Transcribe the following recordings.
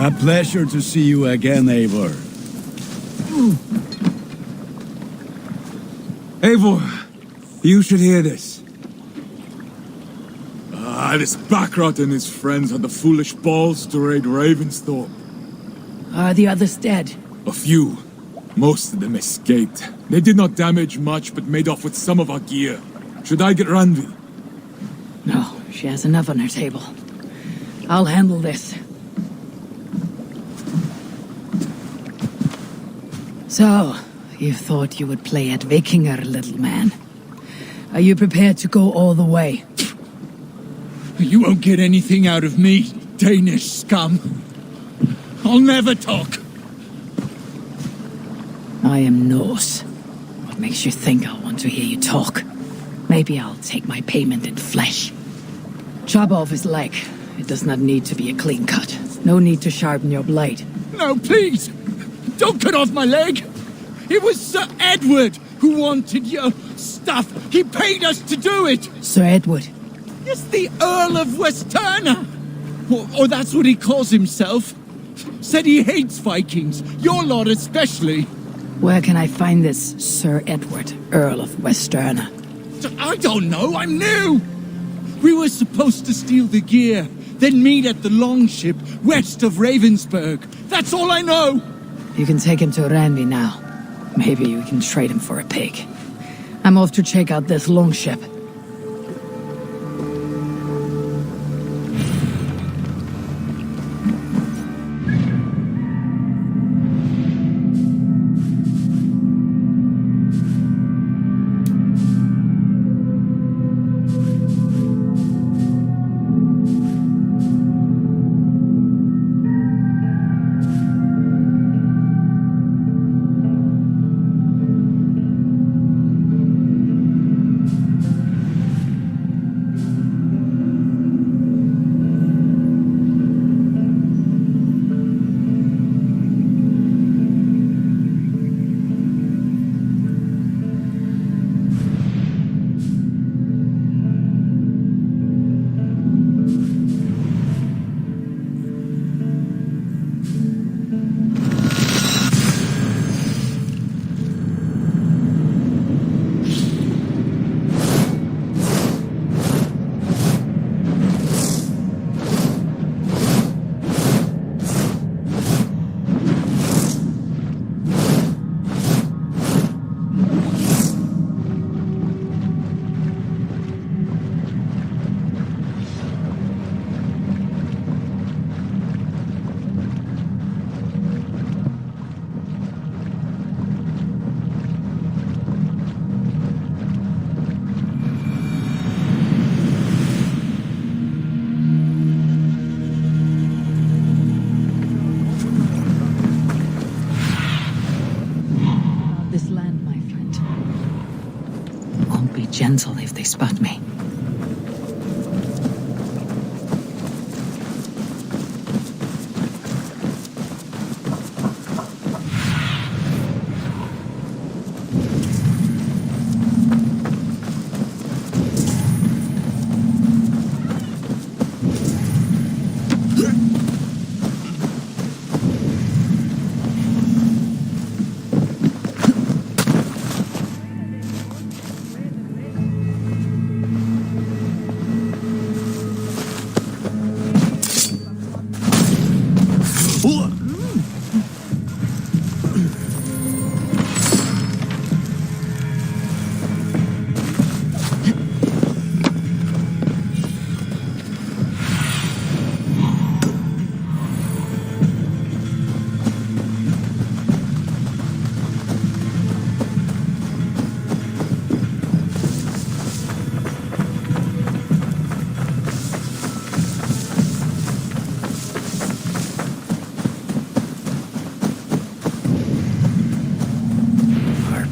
A pleasure to see you again, Eivor. Eivor, you should hear this. This Baccarat and his friends had the foolish balls to raid Ravensthorpe. Are the others dead? A few. Most of them escaped. They did not damage much, but made off with some of our gear. Should I get Randvi? No, she has enough on her table. I'll handle this. So, you thought you would play at Vikinger, little man. Are you prepared to go all the way? You won't get anything out of me, Danish scum. I'll never talk. I am Norse. What makes you think I'll want to hear you talk? Maybe I'll take my payment in flesh. Chop off his leg. It does not need to be a clean cut. No need to sharpen your blade. No, please! Don't cut off my leg! It was Sir Edward who wanted your stuff. He paid us to do it! Sir Edward? Yes, the Earl of Westerna! Or that's what he calls himself. Said he hates Vikings, your lot especially. Where can I find this Sir Edward, Earl of Westerna? I don't know, I'm new! We were supposed to steal the gear, then meet at the longship west of Ravensburg. That's all I know! You can take him to Randvi now. Maybe we can trade him for a pig. I'm off to check out this longship. Gentle if they spot me.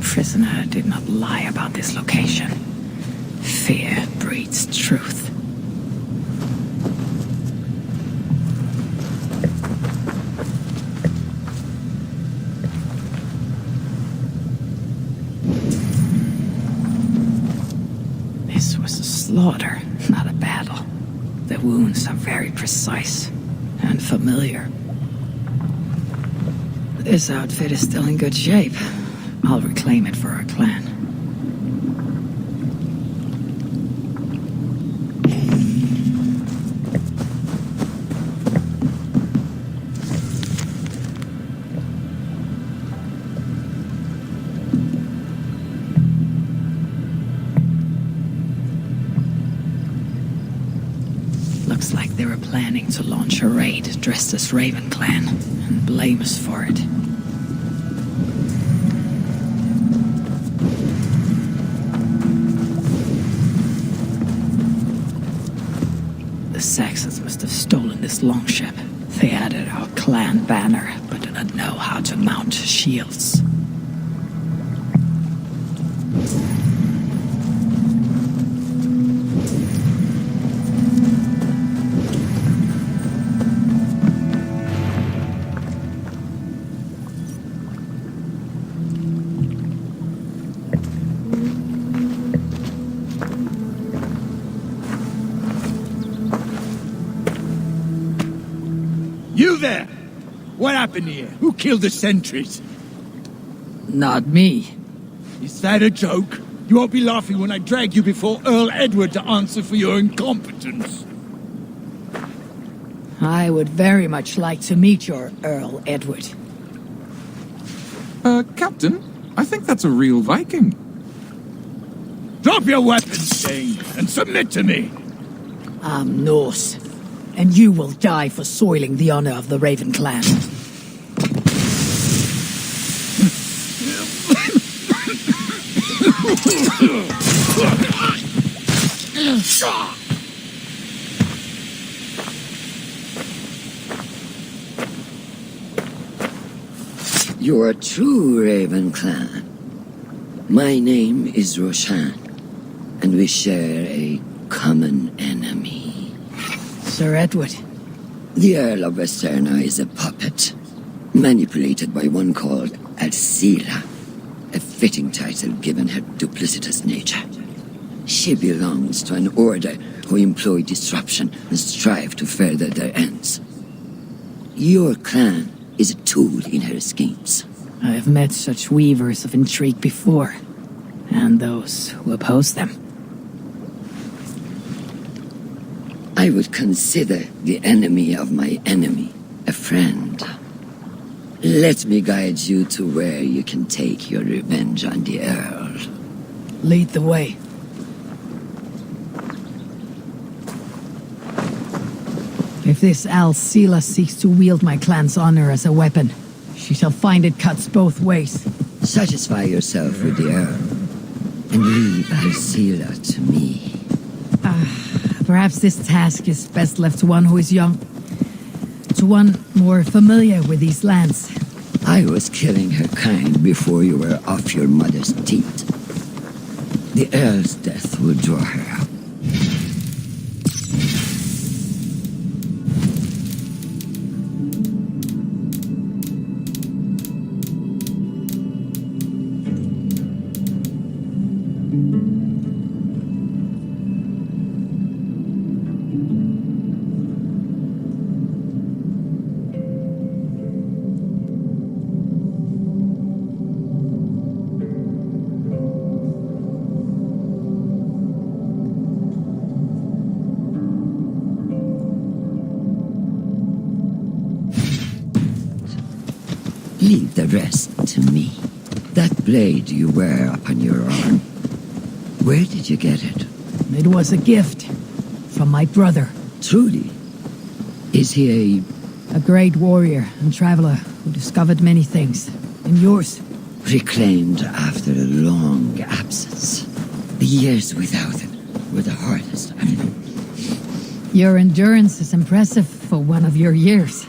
Prisoner did not lie about this location. Fear breeds truth. This was a slaughter, not a battle. The wounds are very precise and familiar. This outfit is still in good shape. I'll reclaim it for our clan. Looks like they were planning to launch a raid dressed as Raven Clan, and blame us for it. The Saxons must have stolen this longship. They added our clan banner, but do not know how to mount shields. You there! What happened here? Who killed the sentries? Not me. Is that a joke? You won't be laughing when I drag you before Earl Edward to answer for your incompetence. I would very much like to meet your Earl Edward. Captain, I think that's a real Viking. Drop your weapons, Dane, and submit to me! I'm Norse, and you will die for soiling the honor of the Raven Clan. You're a true Raven clan. My name is Roshan, and we share a common enemy. Sir Edward, The Earl of Westerna is a puppet, manipulated by one called Alcila, a fitting title given her duplicitous nature. She belongs to an order who employ disruption and strive to further their ends. Your clan is a tool in her schemes. I have met such weavers of intrigue before, and those who oppose them. I would consider the enemy of my enemy a friend. Let me guide you to where you can take your revenge on the Earl. Lead the way. If this Alcila seeks to wield my clan's honor as a weapon, she shall find it cuts both ways. Satisfy yourself with the Earl, and leave Alcila to me. Perhaps this task is best left to one who is young. To one more familiar with these lands. I was killing her kind before you were off your mother's teat. The Earl's death will draw her out. Leave the rest to me. That blade you wear upon your arm, where did you get it? It was a gift from my brother, Truly? Is he a great warrior and traveler who discovered many things. And yours? reclaimed after a long absence? The years without it were the hardest. Your endurance is impressive for one of your years.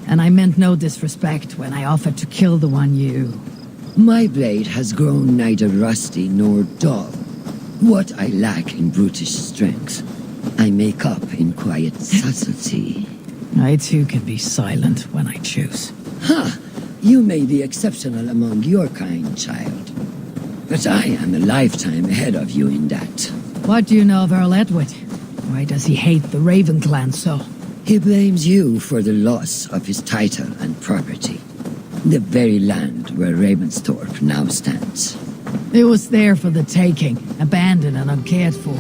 And I meant no disrespect when I offered to kill the one you... My blade has grown neither rusty nor dull. What I lack in brutish strength, I make up in quiet subtlety. I too can be silent when I choose. Ha! You may be exceptional among your kind, child. But I am a lifetime ahead of you in that. What do you know of Earl Edward? Why does he hate the Raven clan so? He blames you for the loss of his title and property. The very land where Ravensthorpe now stands. It was there for the taking, abandoned and uncared for.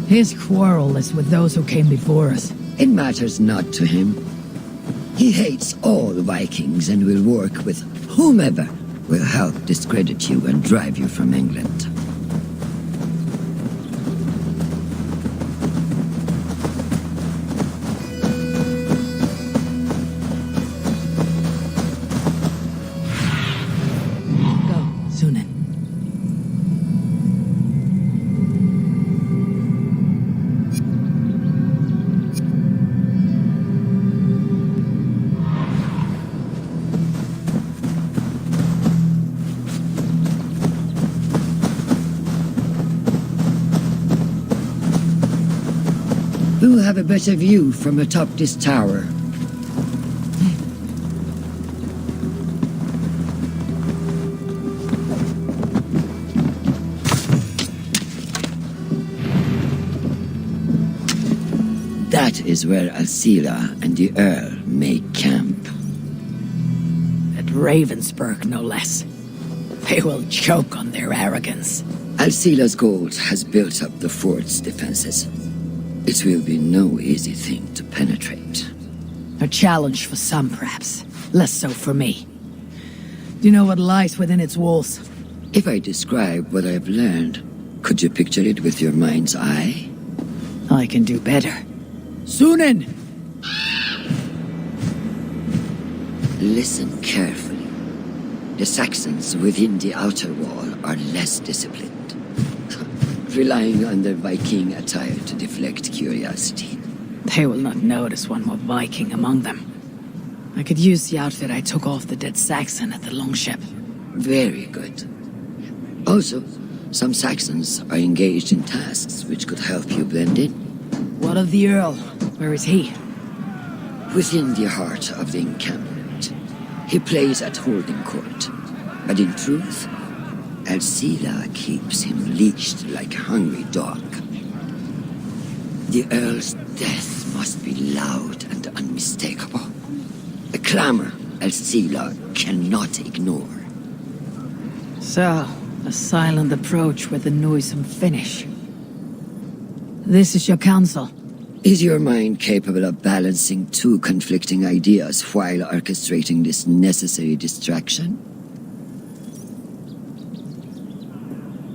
His quarrel is with those who came before us. It matters not to him. He hates all Vikings and will work with whomever will help discredit you and drive you from England. Go, Sunan. Who will have a better view from atop this tower? That is where Alcila and the Earl make camp. At Ravensburg, no less. They will choke on their arrogance. Alcila's gold has built up the fort's defenses. It will be no easy thing to penetrate. A challenge for some, perhaps. Less so for me. Do you know what lies within its walls? If I describe what I've learned, could you picture it with your mind's eye? I can do better. Sunan! Listen carefully. The Saxons within the outer wall are less disciplined, relying on their Viking attire to deflect curiosity. They will not notice one more Viking among them. I could use the outfit I took off the dead Saxon at the longship. Very good. Also, some Saxons are engaged in tasks which could help you blend in. What of the Earl? Where is he? Within the heart of the encampment, he plays at holding court. But in truth, Alcila keeps him leashed like a hungry dog. The Earl's death must be loud and unmistakable. A clamor Alcila cannot ignore. So, a silent approach with a noisome finish. This is your counsel. Is your mind capable of balancing two conflicting ideas while orchestrating this necessary distraction?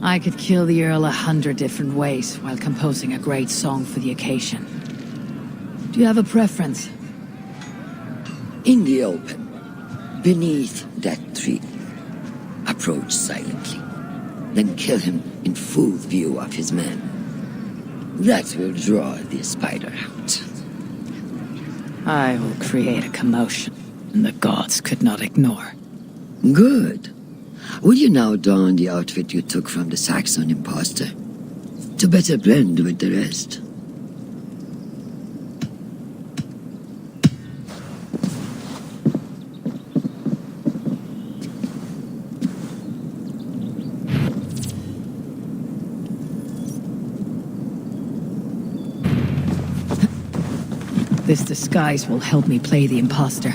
I could kill the Earl 100 different ways while composing a great song for the occasion. Do you have a preference? In the open, beneath that tree, approach silently, then kill him in full view of his men. That will draw the spider out. I will create a commotion the gods could not ignore. Good. Will you now don the outfit you took from the Saxon imposter? To better blend with the rest. This disguise will help me play the imposter.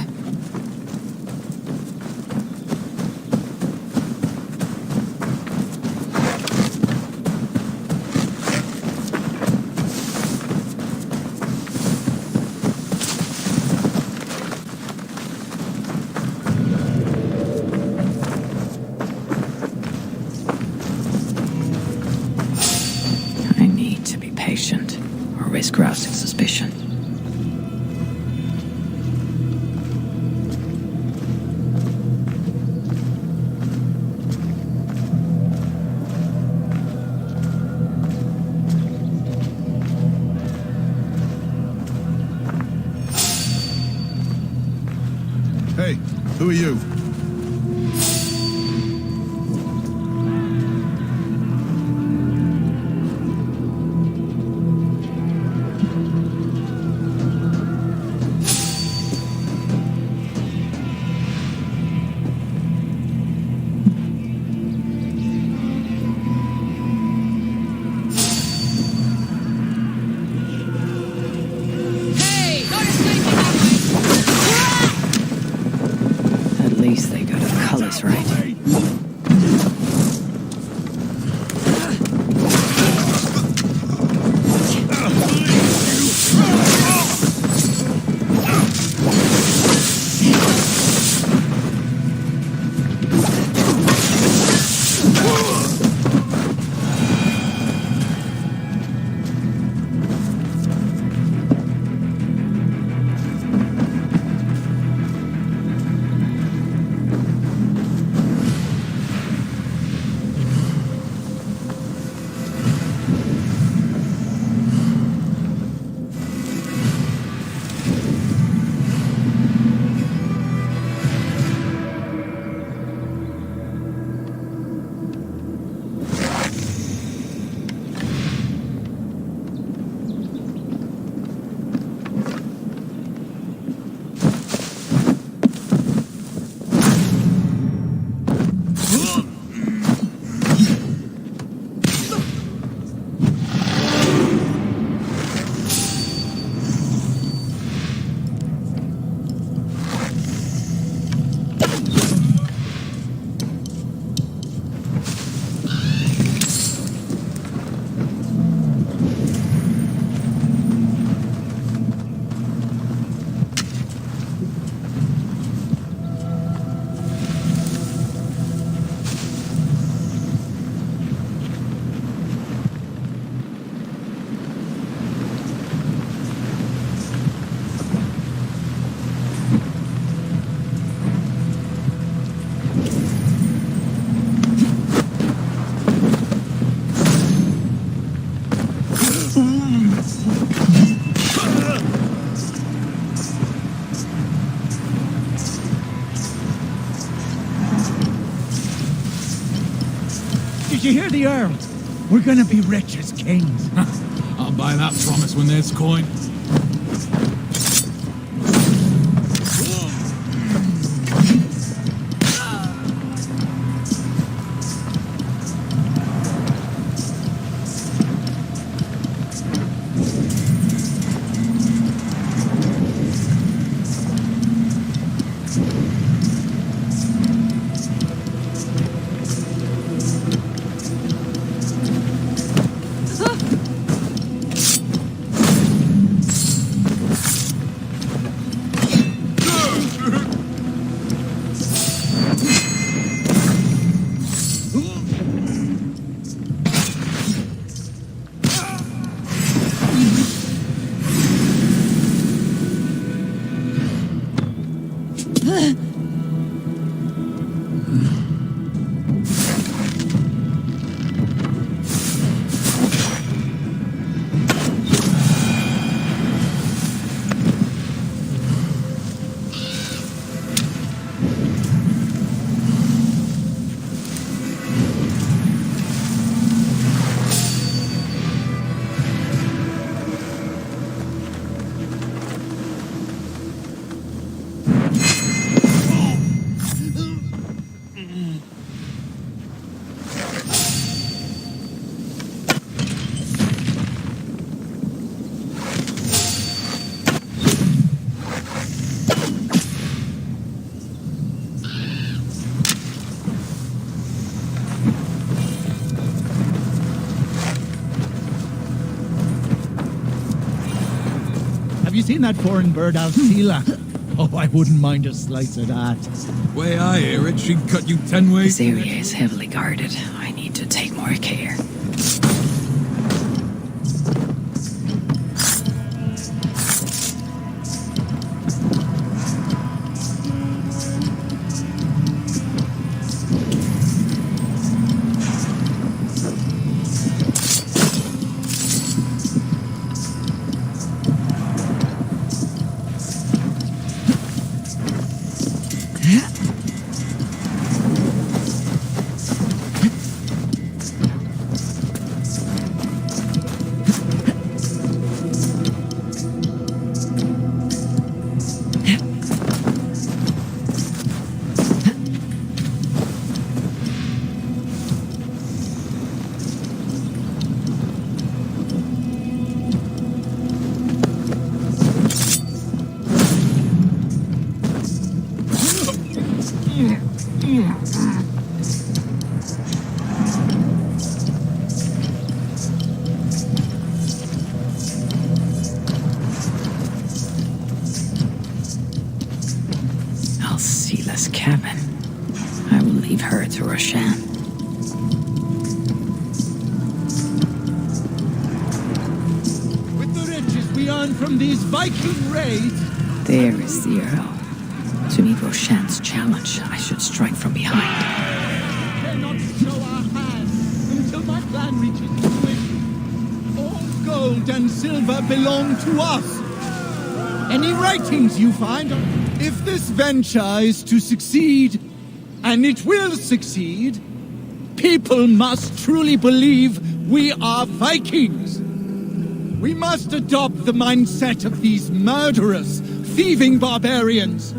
I need to be patient, or risk rousing suspicion. Hey, who are you? Did you hear the Earl? We're gonna be rich as kings. I'll buy that promise when there's coin. Have you seen that foreign bird out, Sela? Oh, I wouldn't mind a slice of that. Way I hear it, she'd cut you 10 ways. This area is heavily guarded. I need to take more care. Alcila's cabin. I will leave her to Roshan. With the riches we earn from these Viking raids, There is the Earl. To meet Roshan's challenge, I should strike from behind. we cannot show our hands until my plan reaches fruition. All gold and silver belong to us. Any writings you find, if this venture is to succeed, and it will succeed, people must truly believe we are Vikings. We must adopt the mindset of these murderous, thieving barbarians.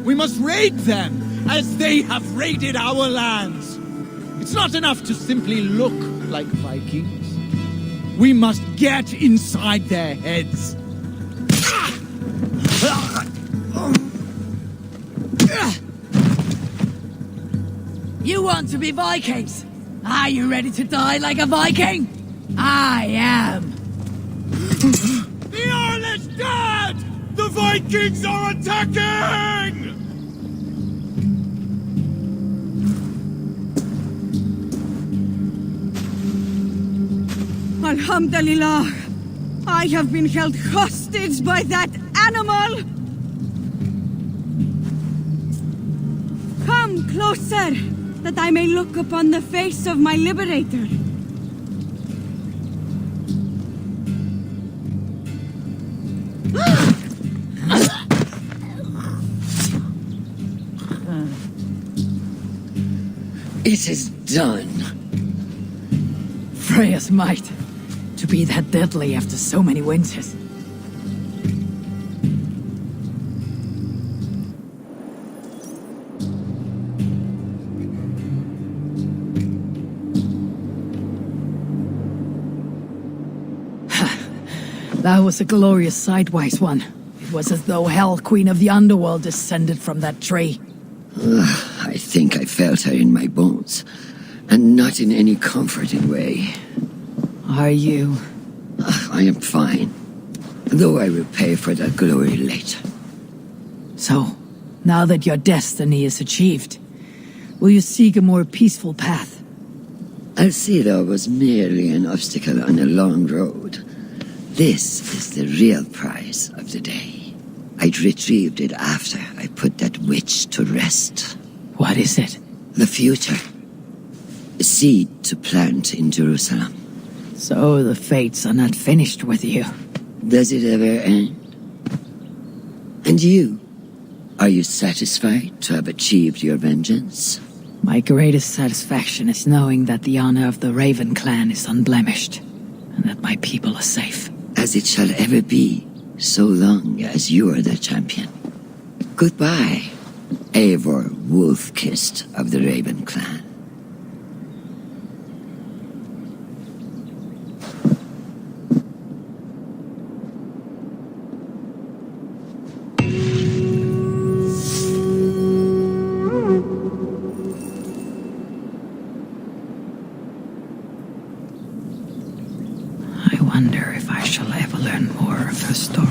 We must raid them as they have raided our lands. It's not enough to simply look like Vikings. We must get inside their heads. You want to be Vikings? Are you ready to die like a Viking? I am. The Earl is dead! The Vikings are attacking! Alhamdulillah, I have been held hostage by that animal. Come closer, that I may look upon the face of my liberator. It is done. Freya's might. To be that deadly after so many winters. That was a glorious sidewise one. It was as though Hell, Queen of the Underworld, descended from that tree. I think I felt her in my bones, and not in any comforting way. Are you? I am fine, though I will pay for that glory later. So, now that your destiny is achieved, will you seek a more peaceful path? Alcida was merely an obstacle on a long road. This is the real prize of the day. I'd retrieved it after I put that witch to rest. What is it? The future. A seed to plant in Jerusalem. So the fates are not finished with you. Does it ever end? And you? Are you satisfied to have achieved your vengeance? My greatest satisfaction is knowing that the honor of the Raven clan is unblemished, and that my people are safe. As it shall ever be, so long as you are the champion. Goodbye, Eivor Wolf-Kissed of the Raven clan. I wonder if I shall ever learn more of her story.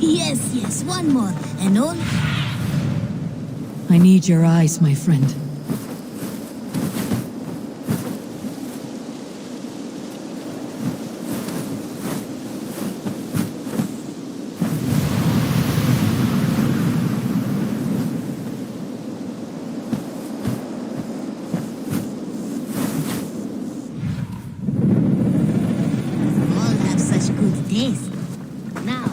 Yes, one more. And all... I need your eyes, my friend. All have such good taste. Now,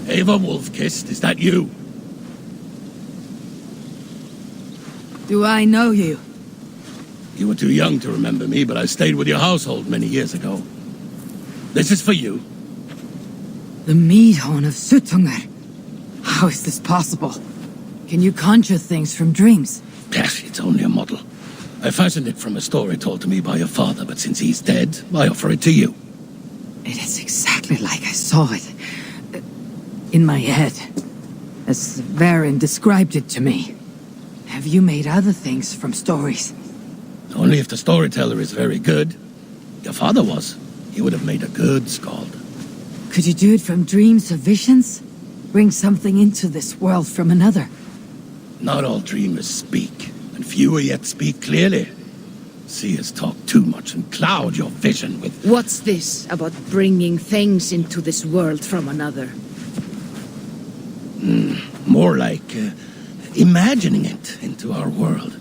Eivor Wolf-Kissed, is that you? Do I know you? You were too young to remember me, but I stayed with your household many years ago. This is for you. The Meadhorn of Suttungr. How is this possible? Can you conjure things from dreams? Yes, it's only a model. I fashioned it from a story told to me by your father, but since he's dead, I offer it to you. It is exactly like I saw it. In my head. As Varen described it to me. Have you made other things from stories? Only if the storyteller is very good. Your father was. He would have made a good skald. Could you do it from dreams or visions? Bring something into this world from another? Not all dreamers speak, and fewer yet speak clearly. Seers talk too much and cloud your vision with... What's this about bringing things into this world from another? More like imagining it into our world.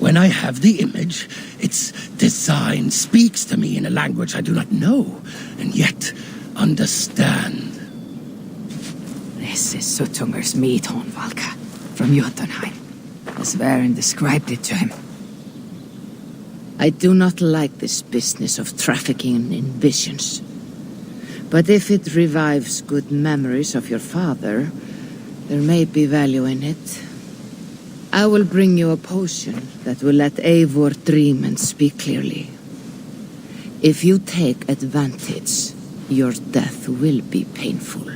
When I have the image, its design speaks to me in a language I do not know, and yet understand. This is Suttungr's Meadhorn, Valka, from Jotunheim, as Varen described it to him. I do not like this business of trafficking in visions. But if it revives good memories of your father, there may be value in it. I will bring you a potion that will let Eivor dream and speak clearly. If you take advantage, your death will be painful.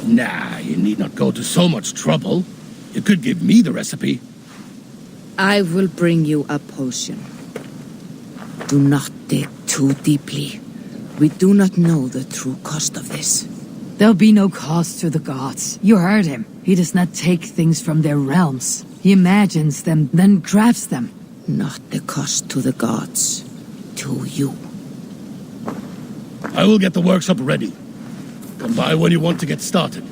Nah, you need not go to so much trouble. You could give me the recipe. I will bring you a potion. Do not dig too deeply. We do not know the true cost of this. There'll be no cost to the gods. You heard him. He does not take things from their realms. He imagines them, then crafts them. Not the cost to the gods. To you. I will get the workshop ready. Come by when you want to get started.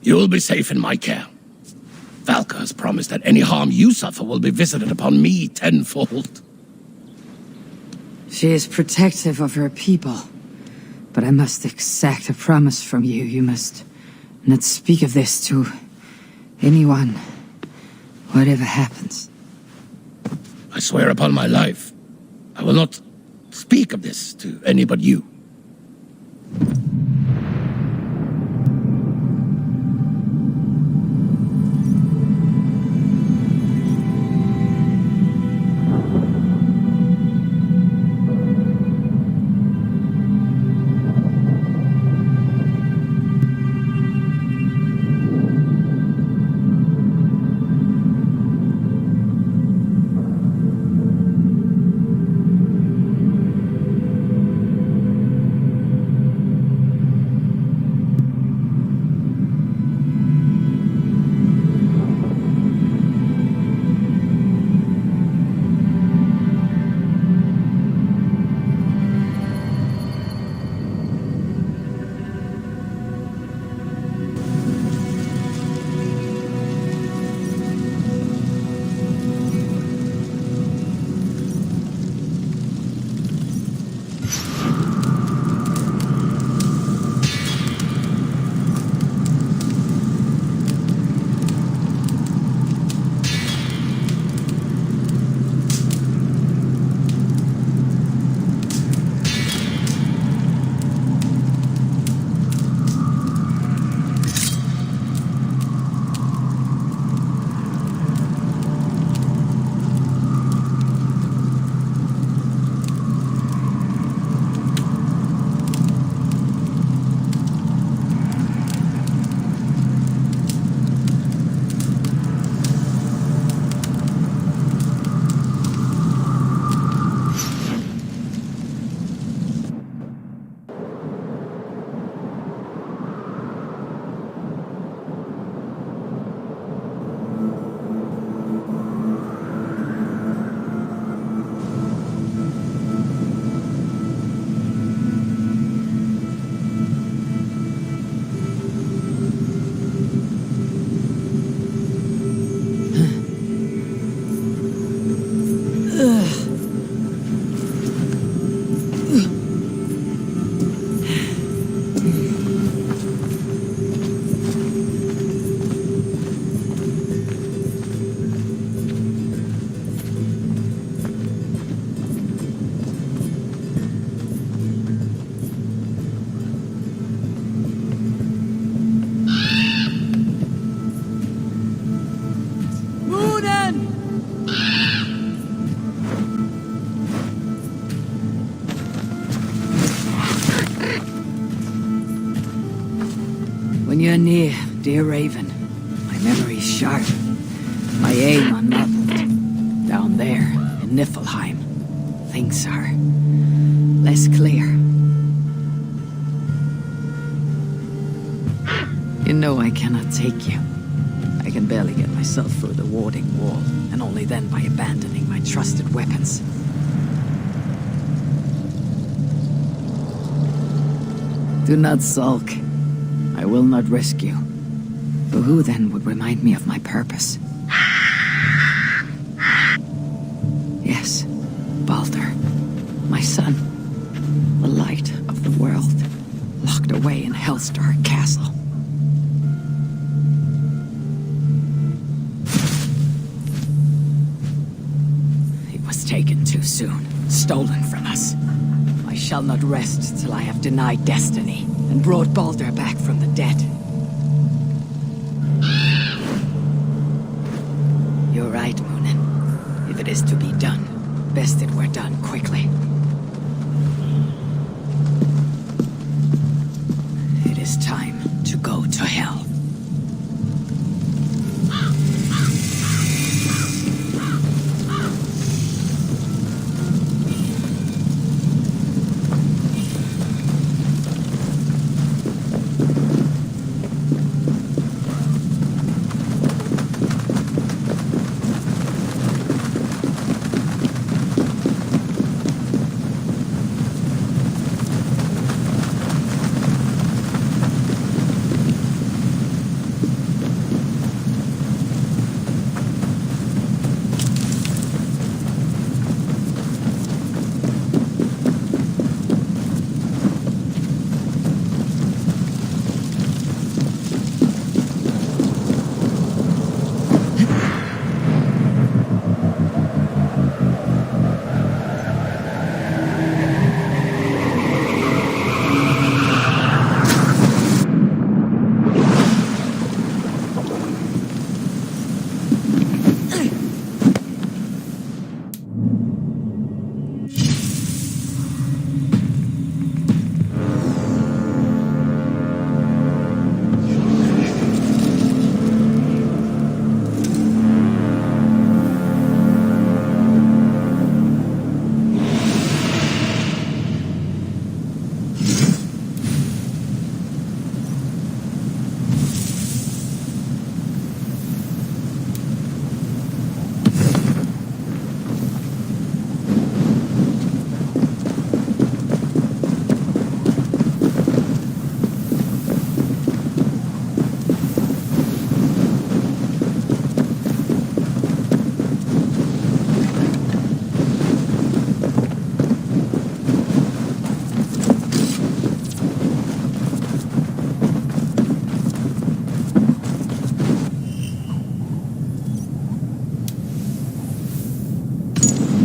You'll be safe in my care. Valka has promised that any harm you suffer will be visited upon me tenfold. She is protective of her people. But I must exact a promise from you. You must not speak of this to anyone, whatever happens. I swear upon my life, I will not speak of this to any but you. When you're near, dear Raven, my memory's sharp, my aim unmuffled. Down there, in Niflheim, things are less clear. You know I cannot take you. I can barely get myself through the warding wall, and only then by abandoning my trusted weapons. Do not sulk. I will not risk you. For who then would remind me of my purpose? Yes, Baldur, my son, the light of the world, locked away in Hell's dark castle. He was taken too soon, stolen from us. I shall not rest till I have denied destiny and brought Baldur back from the dead. You're right, Munin. If it is to be done, best it were done quickly. It is time to go to Hell.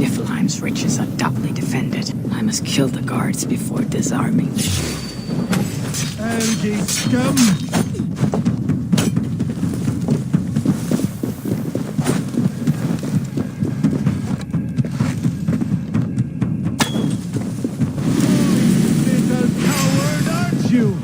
Niflheim's riches are doubly defended. I must kill the guards before disarming the ship. Algae scum! Little coward, aren't you?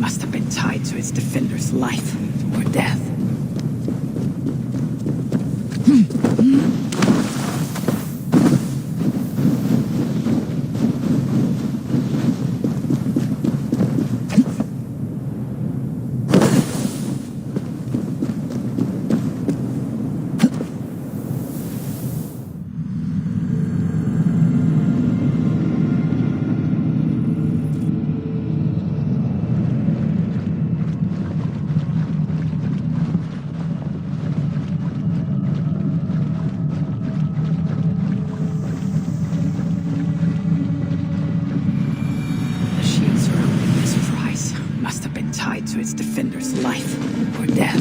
Must have been tied to its defender's life or death. To its defender's life or death.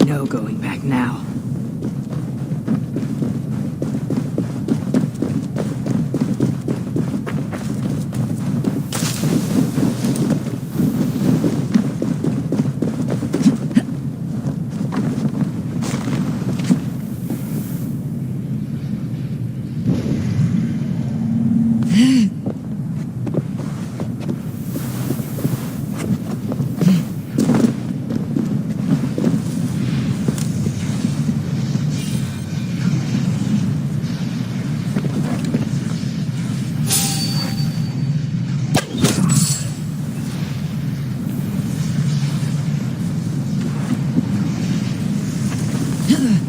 No going back now.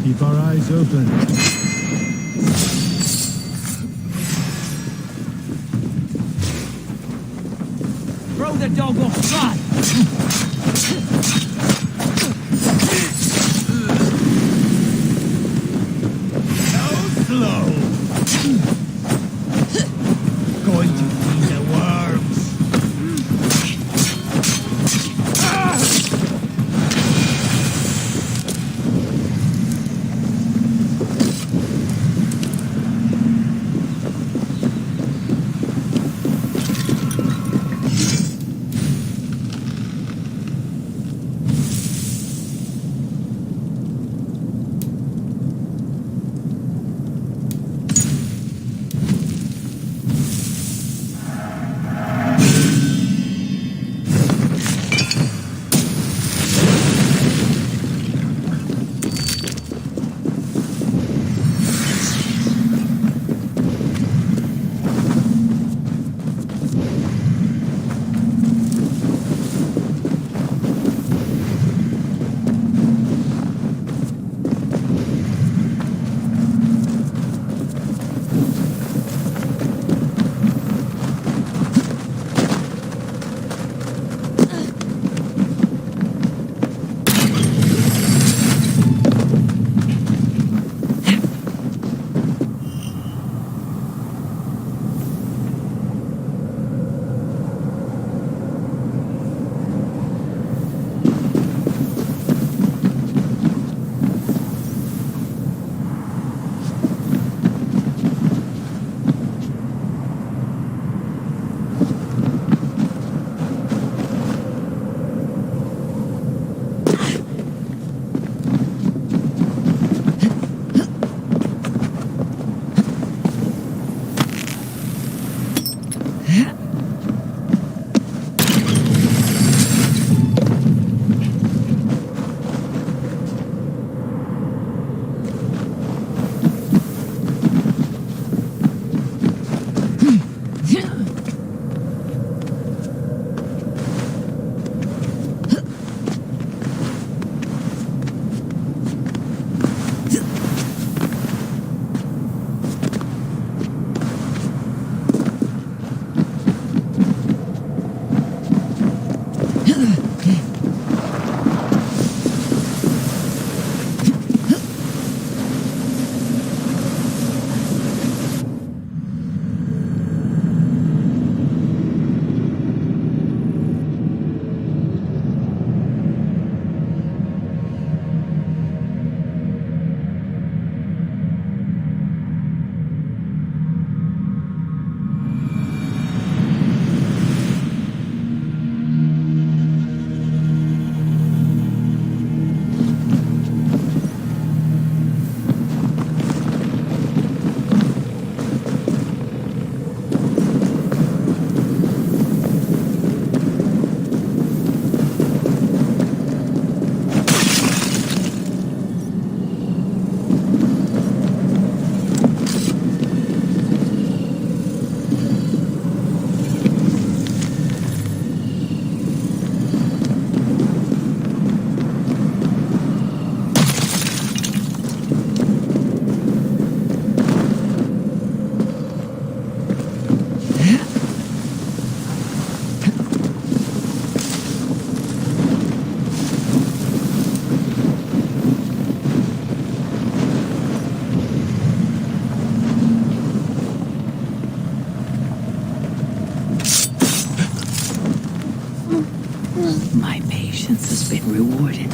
Keep our eyes open. Throw the dog offside! So slow! Going to eat the worms! My patience has been rewarded.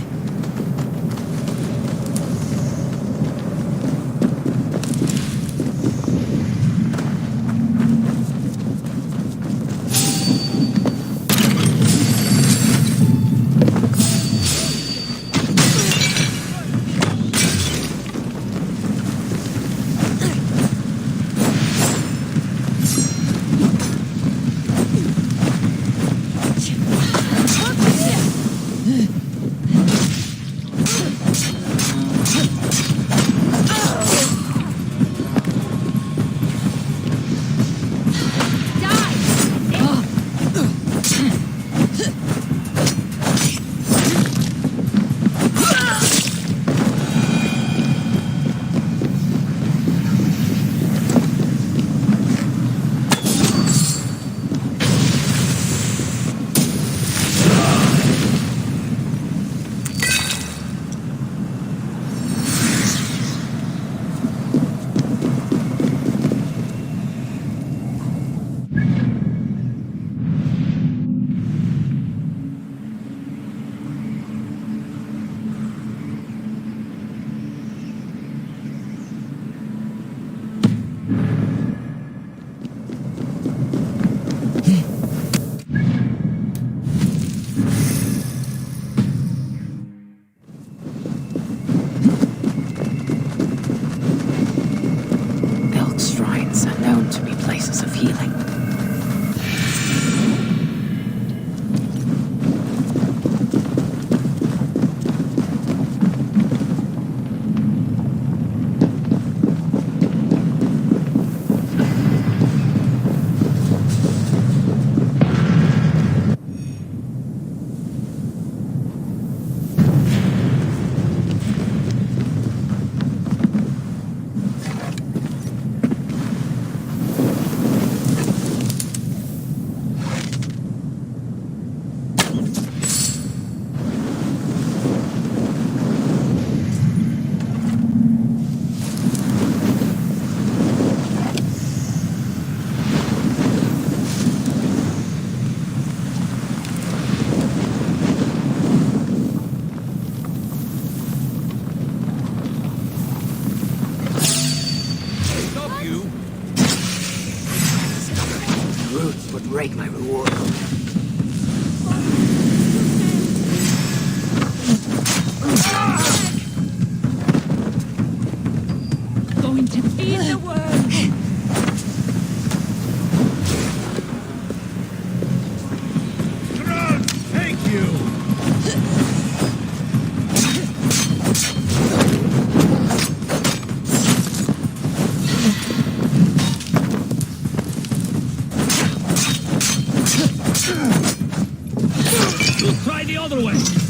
Try the other way.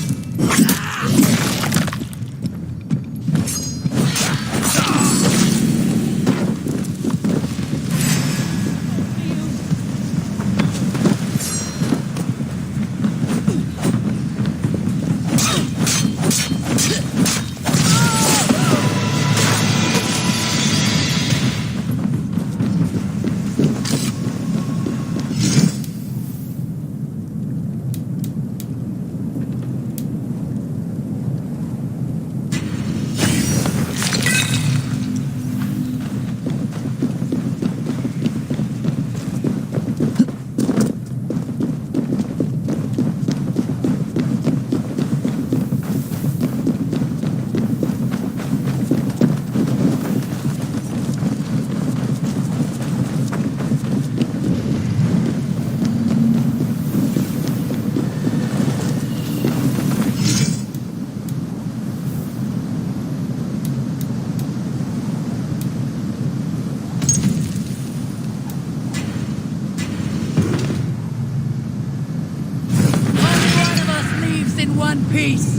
In one piece.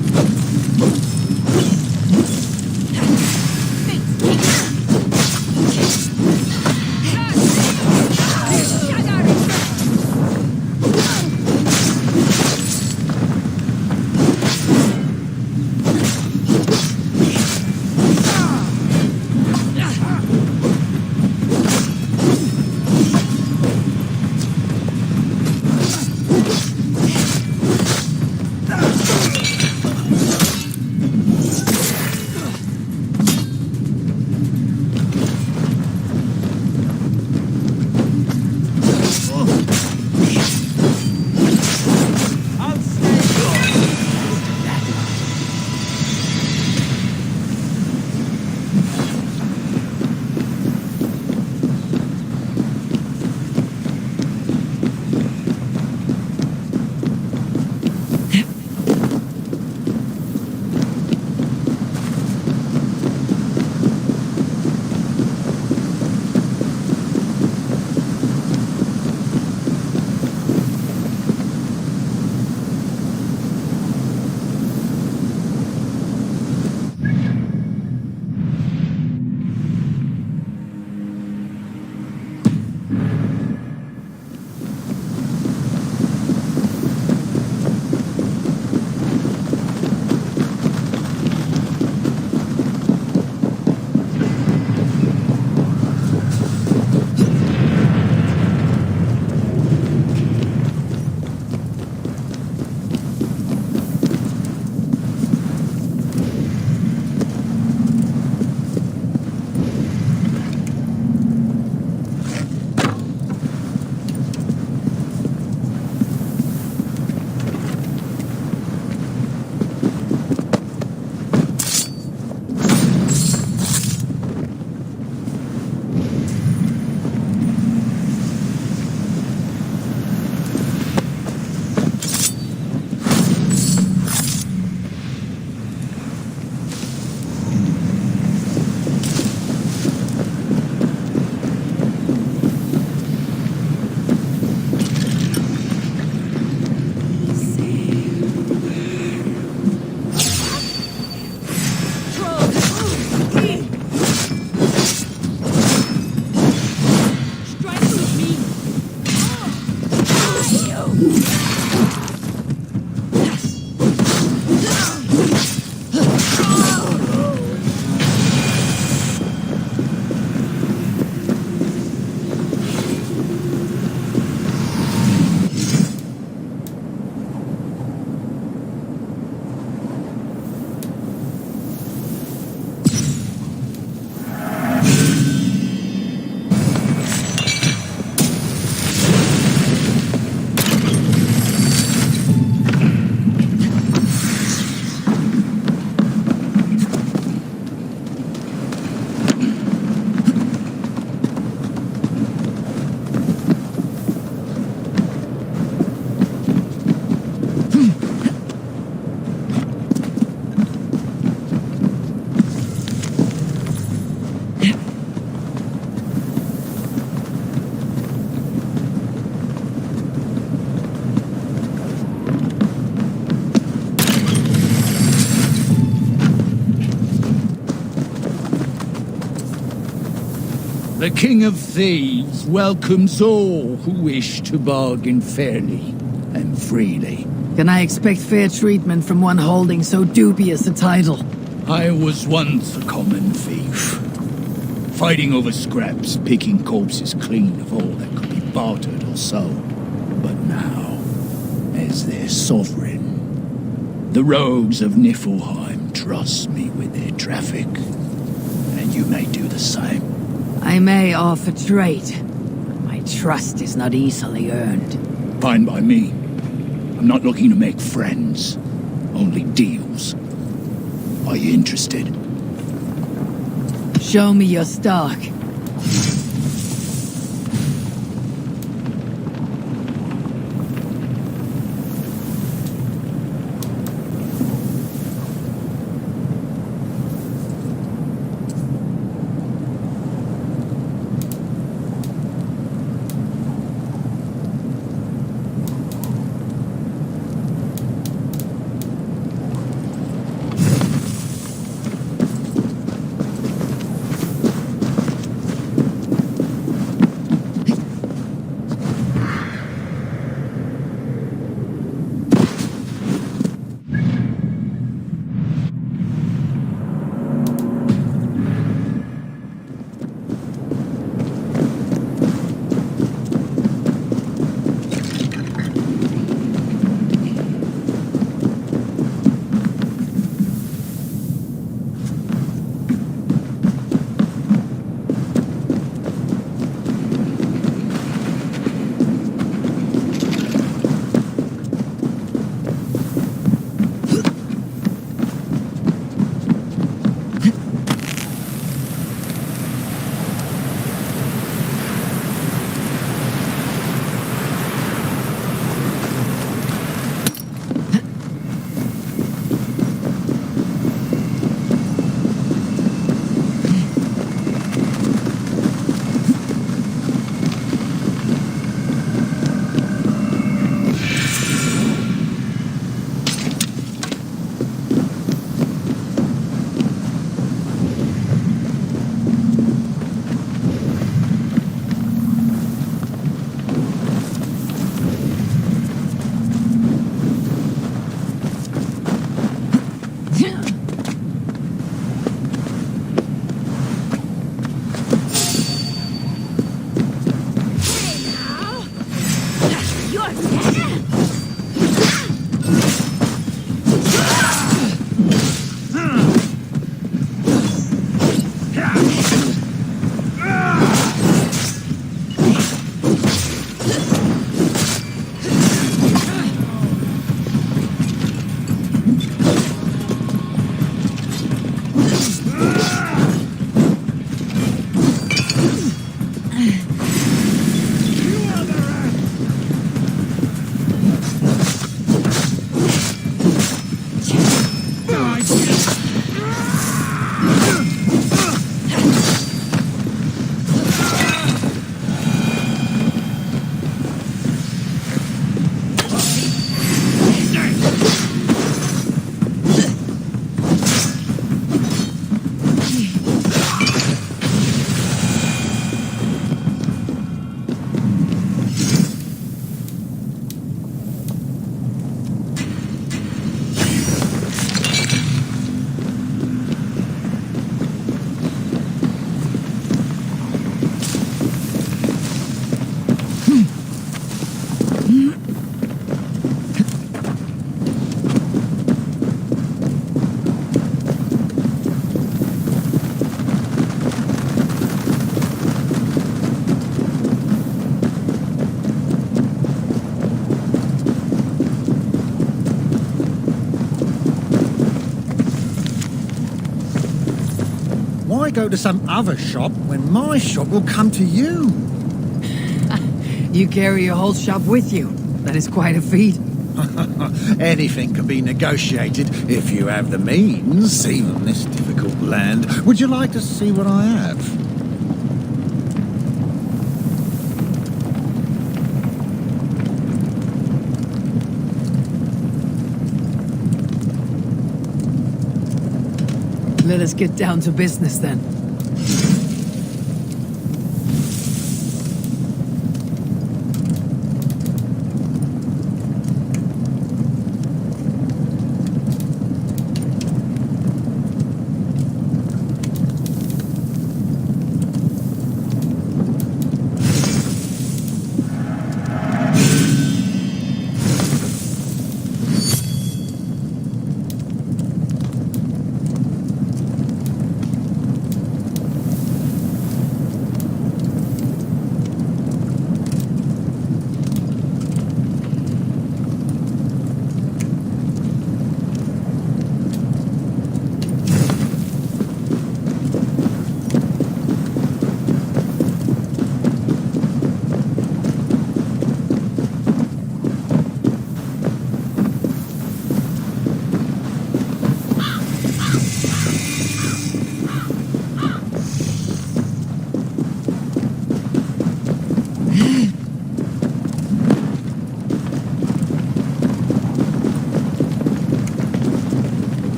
The King of Thieves welcomes all who wish to bargain fairly and freely. Can I expect fair treatment from one holding so dubious a title? I was once a common thief, fighting over scraps, picking corpses clean of all that could be bartered or sold. But now, as their sovereign, the rogues of Niflheim trust me with their traffic, and you may do the same. I may offer trade. My trust is not easily earned. Fine by me. I'm not looking to make friends, only deals. Are you interested? Show me your stock. Why go to some other shop when my shop will come to you? You carry your whole shop with you. That is quite a feat. Anything can be negotiated if you have the means, even this difficult land. Would you like to see what I have? Let us get down to business then.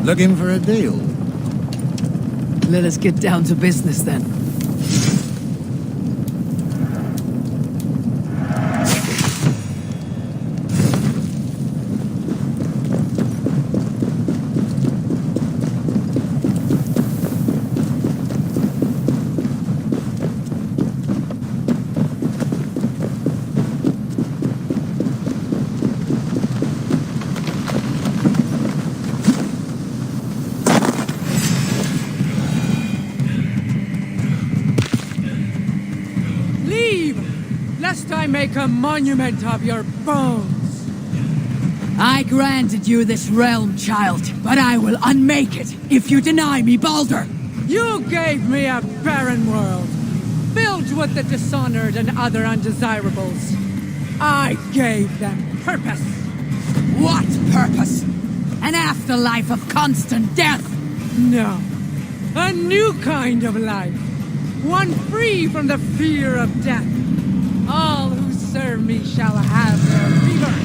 Looking for a deal? Let us get down to business then. Lest I make a monument of your bones. I granted you this realm, child, but I will unmake it if you deny me Baldur. You gave me a barren world, filled with the dishonored and other undesirables. I gave them purpose. What purpose? An afterlife of constant death? No. A new kind of life. One free from the fear of death. All who serve me shall have their rebirth.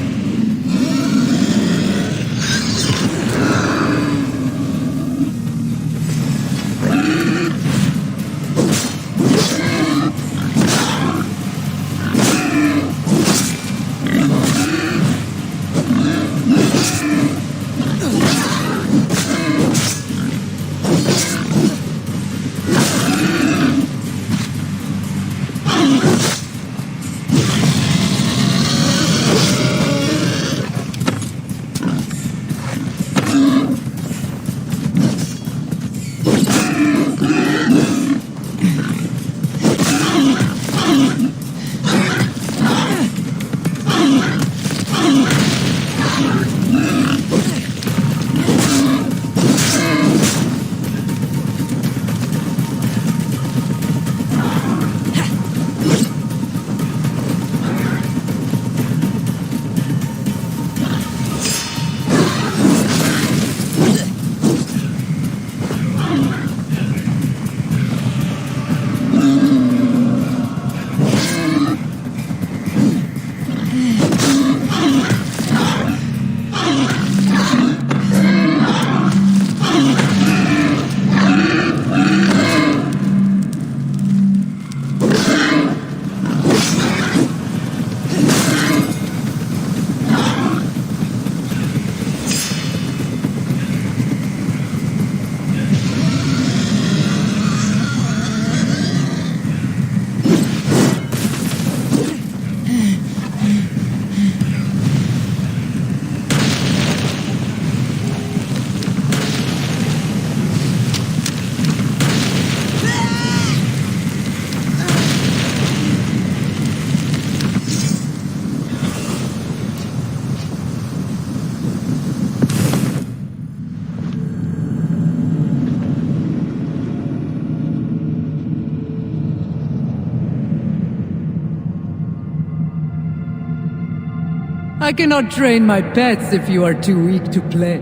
I cannot train my pets if you are too weak to play.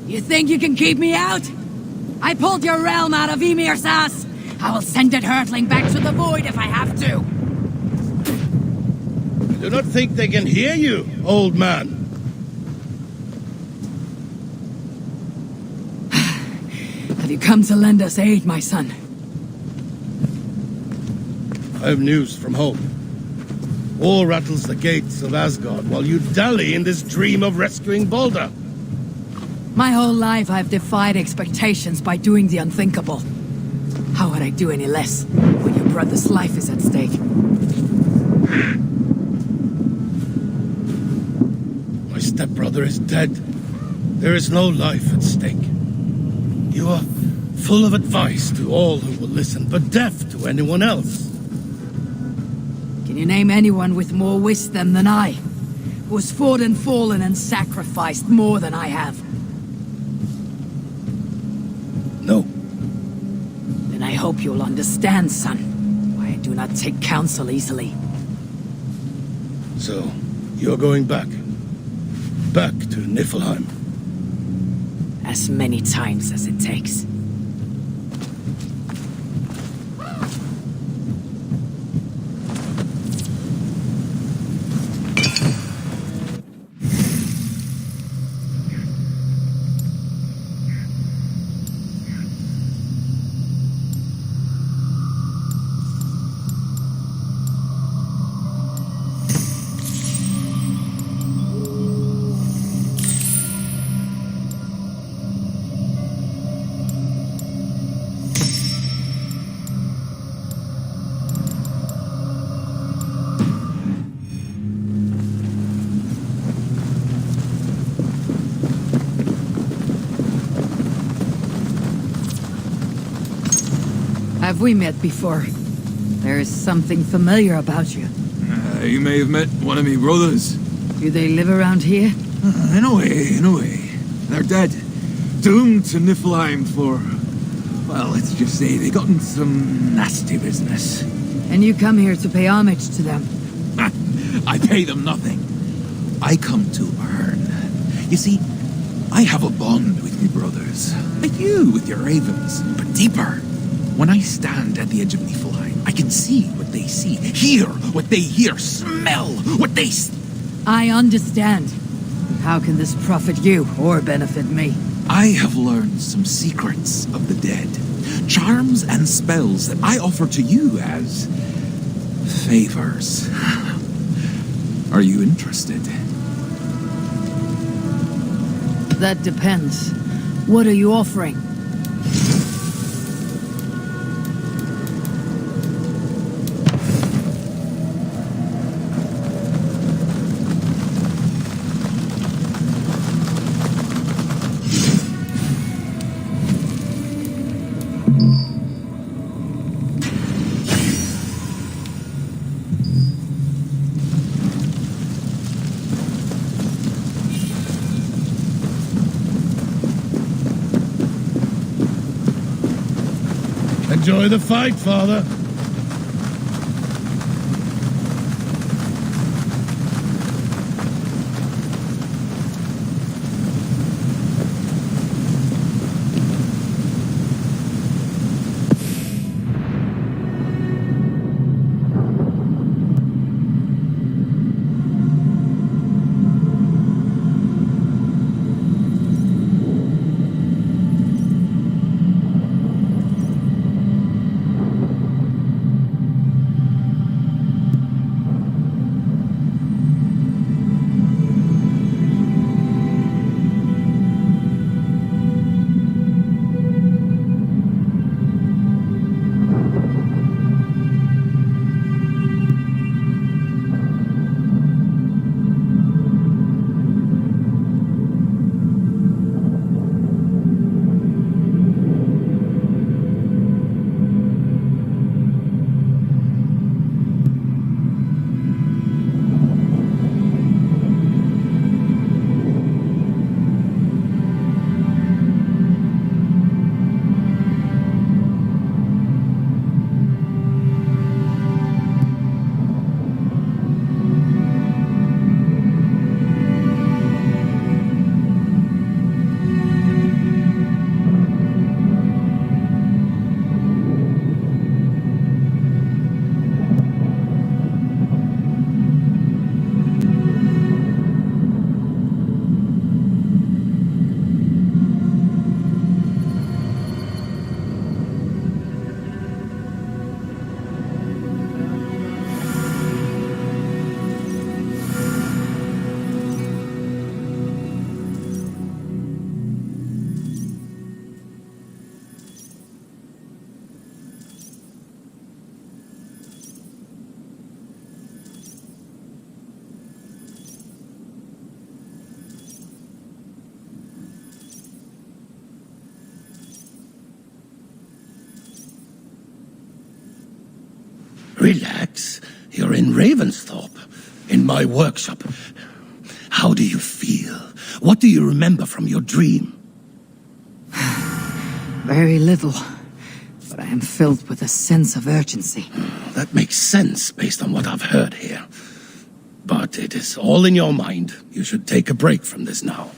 You think you can keep me out? I pulled your realm out of Ymir's ass. I will send it hurtling back to the void if I have to. I do not think they can hear you, old man. Have you come to lend us aid, my son? I have news from home. War rattles the gates of Asgard while you dally in this dream of rescuing Baldur. My whole life I've defied expectations by doing the unthinkable. How would I do any less when your brother's life is at stake? My stepbrother is dead. There is no life at stake. You are Full of advice to all who will listen, but deaf to anyone else. Can you name anyone with more wisdom than I? Who has fought and fallen and sacrificed more than I have? No. Then I hope you'll understand, son, why I do not take counsel easily. So, you're going back? Back to Niflheim? As many times as it takes. Have we met before? There is something familiar about you. You may have met one of me brothers. Do they live around here? In a way. They're dead. Doomed to Niflheim for... well, let's just say they got in some nasty business. And you come here to pay homage to them? I pay them nothing. I come to earn. You see, I have a bond with me brothers. Like you with your ravens, but deeper. When I stand at the edge of Niflheim, I can see what they see, hear what they hear, smell what they... I understand. How can this profit you or benefit me? I have learned some secrets of the dead. Charms and spells that I offer to you as... favors. Are you interested? That depends. What are you offering? Enjoy the fight, Father. Relax. You're in Ravensthorpe, in my workshop. How do you feel? What do you remember from your dream? Very little, but I am filled with a sense of urgency. That makes sense based on what I've heard here. But it is all in your mind. You should take a break from this now.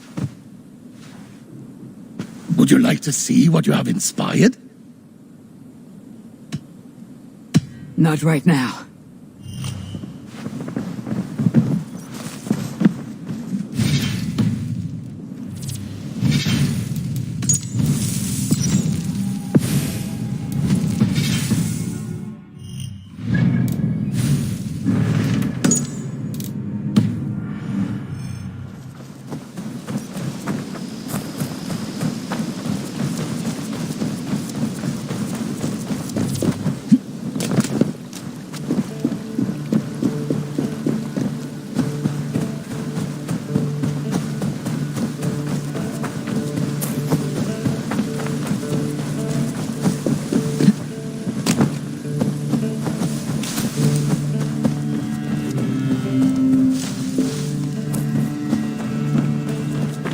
Would you like to see what you have inspired? Not right now.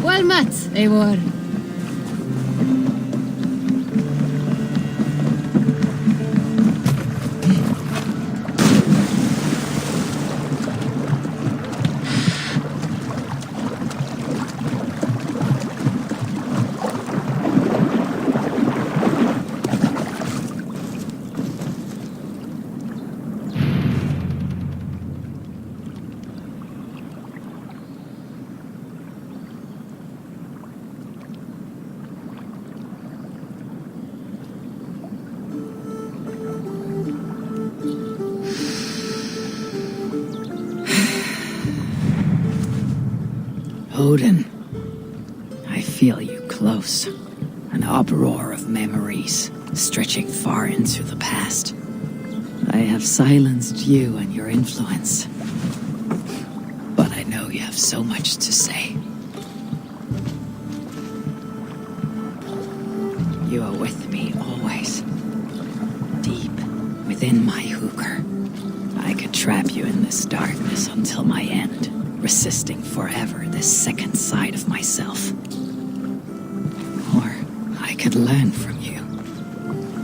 Well met, Eivor. Odin, I feel you close. An uproar of memories, stretching far into the past. I have silenced you and your influence. But I know you have so much to say. You are with me always. Deep within my hooker. I could trap you in this darkness until my end, resisting forever this second side of myself. Or I could learn from you,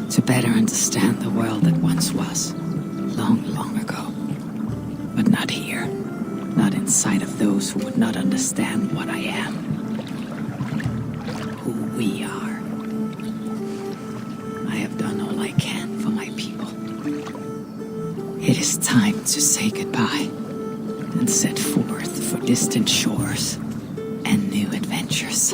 to better understand the world that once was, long, long ago. But not here, not inside of those who would not understand what I am, who we are. I have done all I can for my people. It is time to say goodbye and set forth for distant shores and new adventures.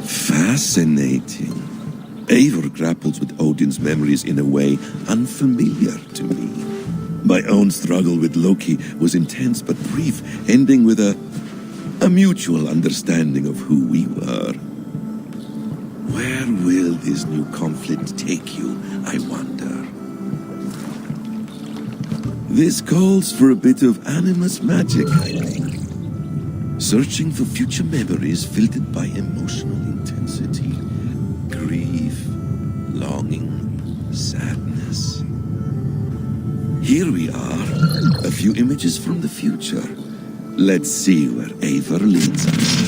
Fascinating. Eivor grapples with Odin's memories in a way unfamiliar to me. My own struggle with Loki was intense but brief, ending with a mutual understanding of who we were. Where will this new conflict take you, I wonder? This calls for a bit of animus magic, I think. Searching for future memories filtered by emotional intensity, grief, longing, sadness. Here we are, a few images from the future. Let's see where Eivor leads us.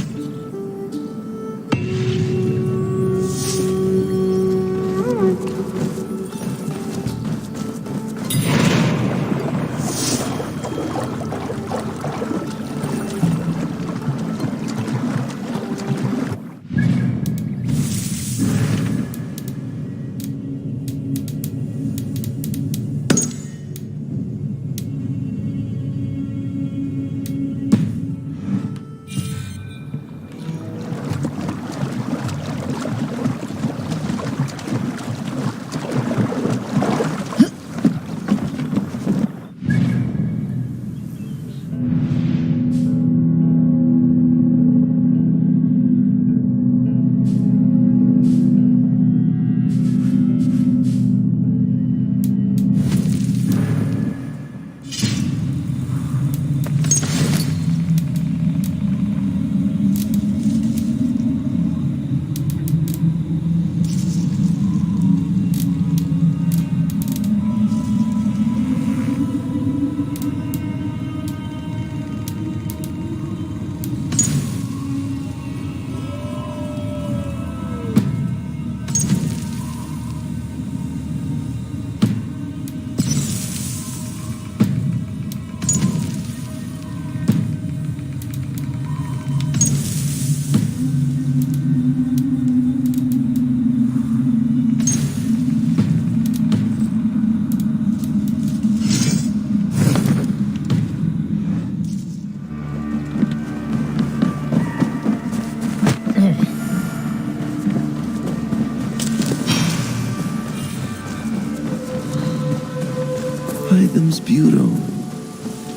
Hytham's Bureau.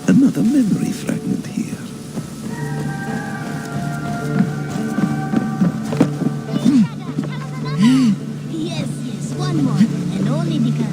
Another memory fragment here. Yes, yes, one more, and only because...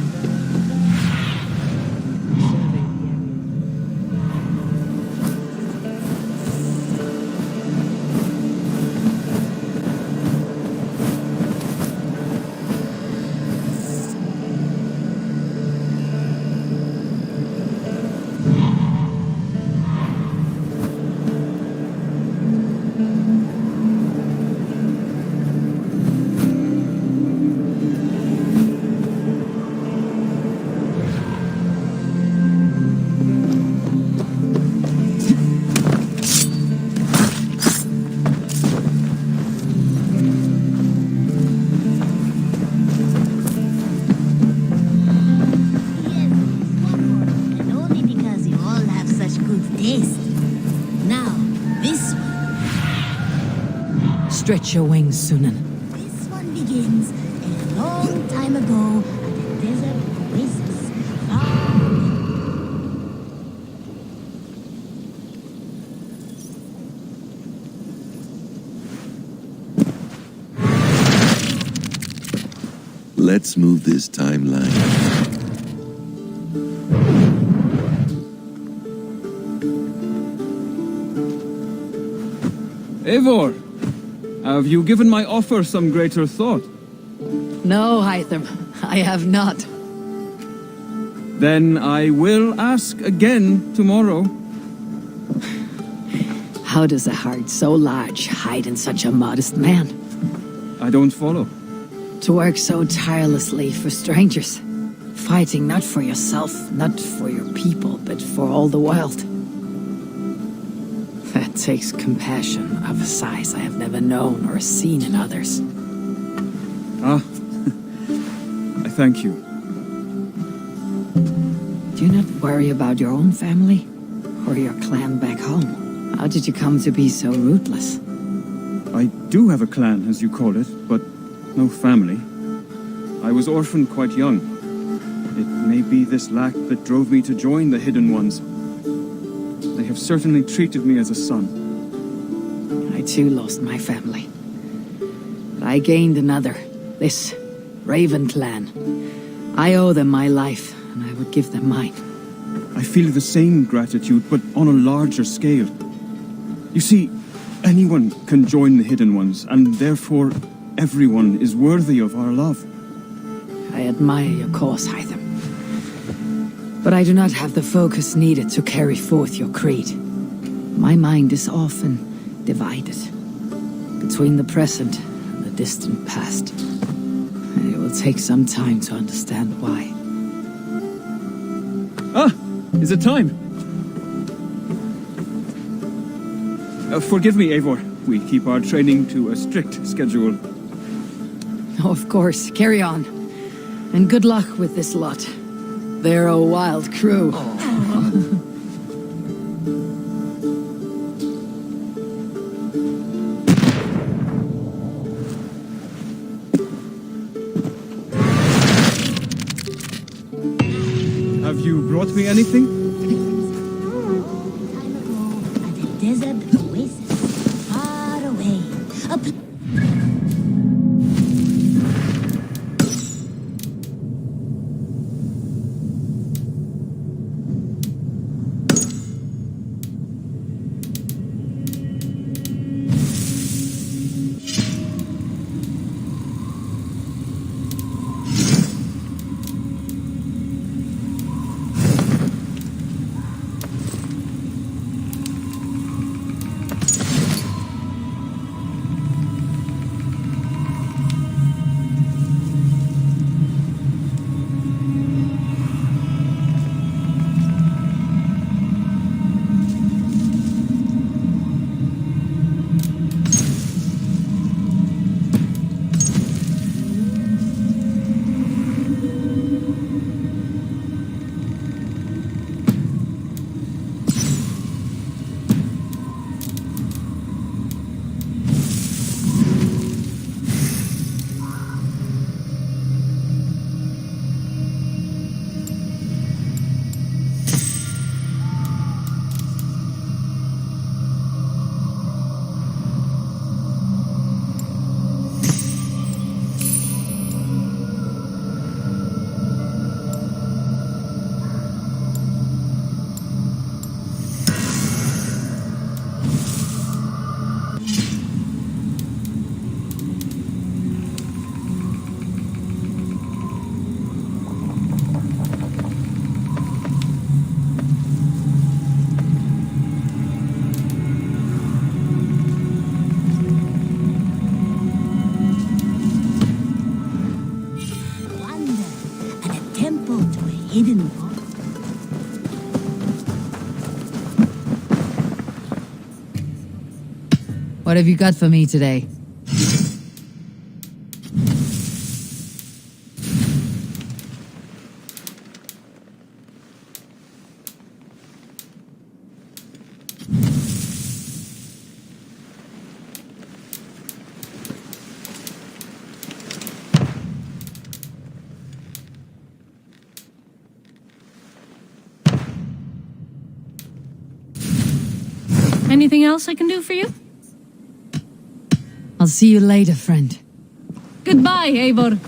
Stretch your wings, Sunan. This one begins a long time ago at a desert oasis. Let's move this timeline. Eivor, have you given my offer some greater thought? No, Hytham, I have not. Then I will ask again tomorrow. How does a heart so large hide in such a modest man? I don't follow. To work so tirelessly for strangers. Fighting not for yourself, not for your people, but for all the world. That takes compassion of a size I have never known or seen in others. Ah, I thank you. Do you not worry about your own family? Or your clan back home? How did you come to be so rootless? I do have a clan, as you call it, but no family. I was orphaned quite young. It may be this lack that drove me to join the Hidden Ones. They have certainly treated me as a son. I too lost my family. But I gained another. This Raven clan. I owe them my life, and I would give them mine. I feel the same gratitude, but on a larger scale. You see, anyone can join the Hidden Ones, and therefore everyone is worthy of our love. I admire your cause, Hytham. But I do not have the focus needed to carry forth your creed. My mind is often divided between the present and the distant past. And it will take some time to understand why. Ah! Is it time? Forgive me, Eivor. We keep our training to a strict schedule. Oh, of course. Carry on. And good luck with this lot. They're a wild crew. Have you brought me anything? Time ago at a desert oasis far away. hidden. What have you got for me today? Anything else I can do for you? I'll see you later, friend. Goodbye, Eivor.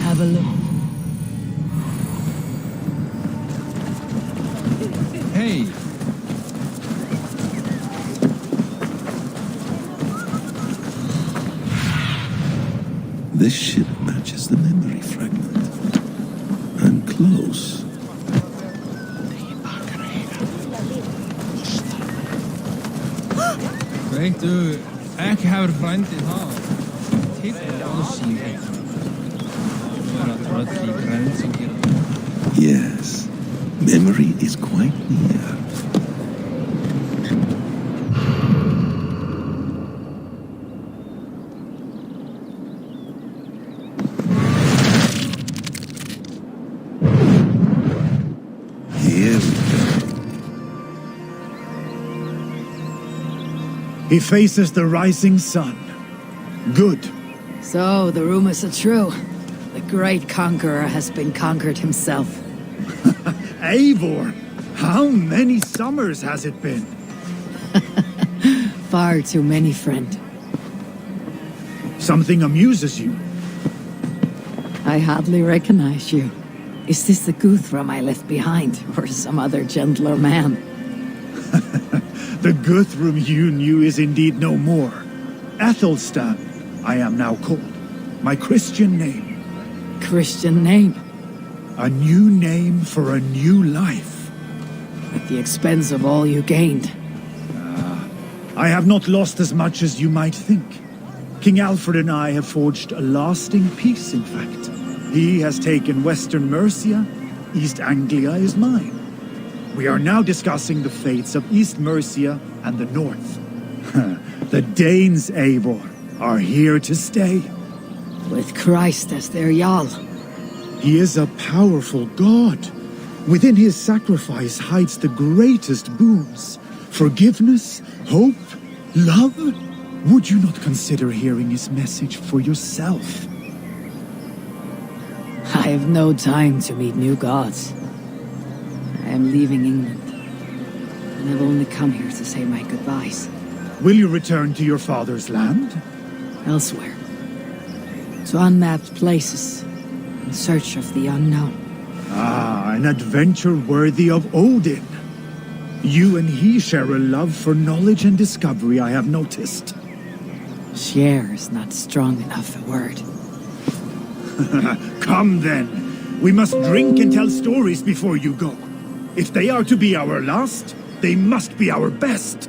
Have a look. Hey! This ship matches the memory fragment. I'm close. Weet du, ik heb een vriend in huis. Titt alles hier. Yes, memory is quite near. Here we go. He faces the rising sun. Good. So, the rumors are true. The great conqueror has been conquered himself. Eivor! How many summers has it been? Far too many, friend. Something amuses you. I hardly recognize you. Is this the Guthrum I left behind, or some other gentler man? The Guthrum you knew is indeed no more. Athelstan, I am now called. My Christian name. Christian name, A new name for a new life. at the expense of all you gained. I have not lost as much as you might think. King Alfred and I have forged a lasting peace, in fact. He has taken Western Mercia, East Anglia is mine. We are now discussing the fates of East Mercia and the North. The Danes, Eivor, are here to stay. With Christ as their Jarl. He is a powerful god. Within his sacrifice hides the greatest boons. Forgiveness, hope, love. Would you not consider hearing his message for yourself? I have no time to meet new gods. I am leaving England, and I've only come here to say my goodbyes. Will you return to your father's land? Elsewhere. To unmapped places, in search of the unknown. Ah, an adventure worthy of Odin. You and he share a love for knowledge and discovery, I have noticed. Share is not strong enough a word. Come then. We must drink and tell stories before you go. If they are to be our last, they must be our best.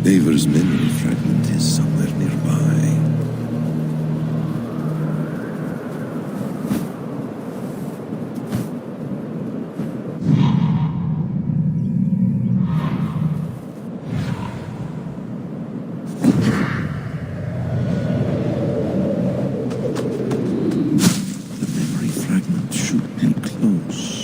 Eivor's memory fragment is somewhere nearby. The memory fragment should be close.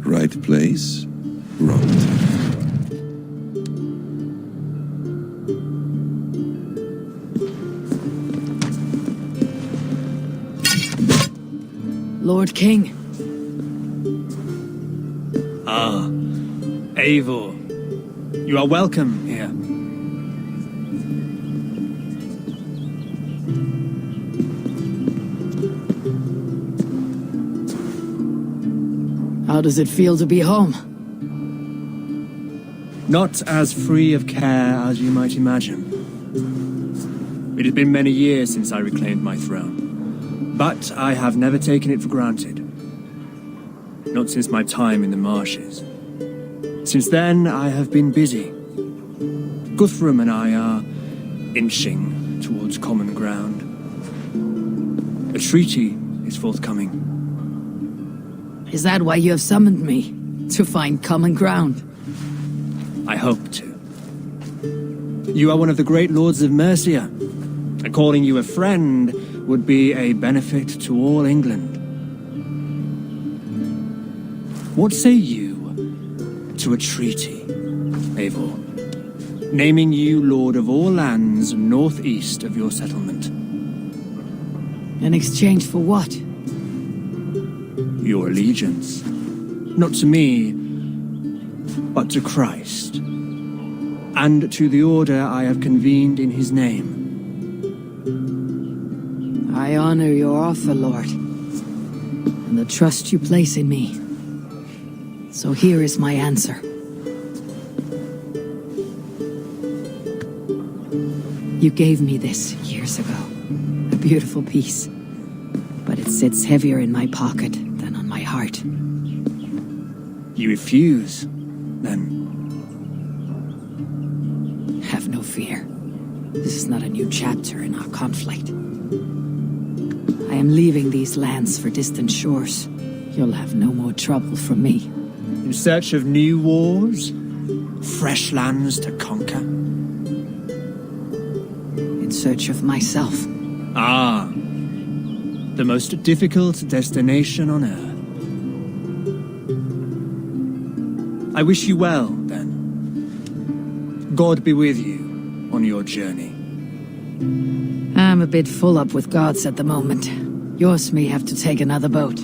Right place, wrong time. Lord King. Ah, Eivor. You are welcome here. How does it feel to be home? Not as free of care as you might imagine. It has been many years since I reclaimed my throne, but I have never taken it for granted. Not since my time in the marshes. Since then, I have been busy. Guthrum and I are inching towards common ground. A treaty is forthcoming. Is that why you have summoned me? To find common ground. I hope to. You are one of the great lords of Mercia, and calling you a friend would be a benefit to all England. What say you to a treaty, Eivor, naming you lord of all lands northeast of your settlement? In exchange for what? Your allegiance. Not to me, but to Christ, and to the order I have convened in his name. I honor your offer, Lord, and the trust you place in me. So here is my answer. You gave me this years ago. A beautiful piece. But it sits heavier in my pocket than on my heart. You refuse, then? Have no fear. This is not a new chapter in our conflict. I am leaving these lands for distant shores. You'll have no more trouble from me. In search of new wars? Fresh lands to conquer? In search of myself. Ah, the most difficult destination on Earth. I wish you well, then. God be with you on your journey. I'm a bit full up with gods at the moment. Yours may have to take another boat.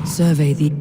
Survey the...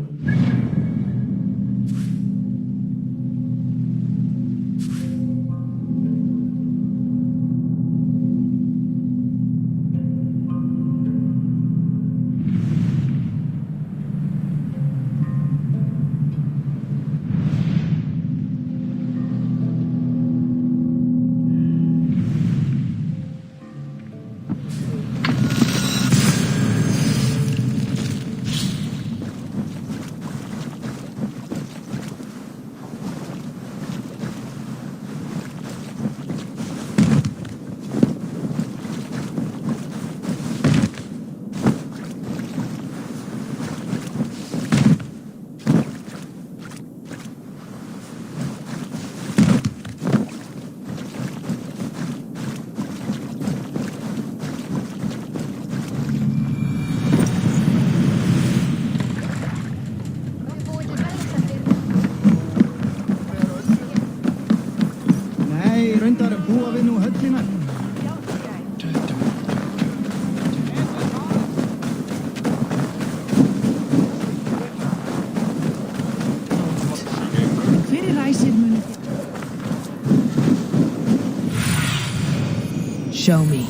show me.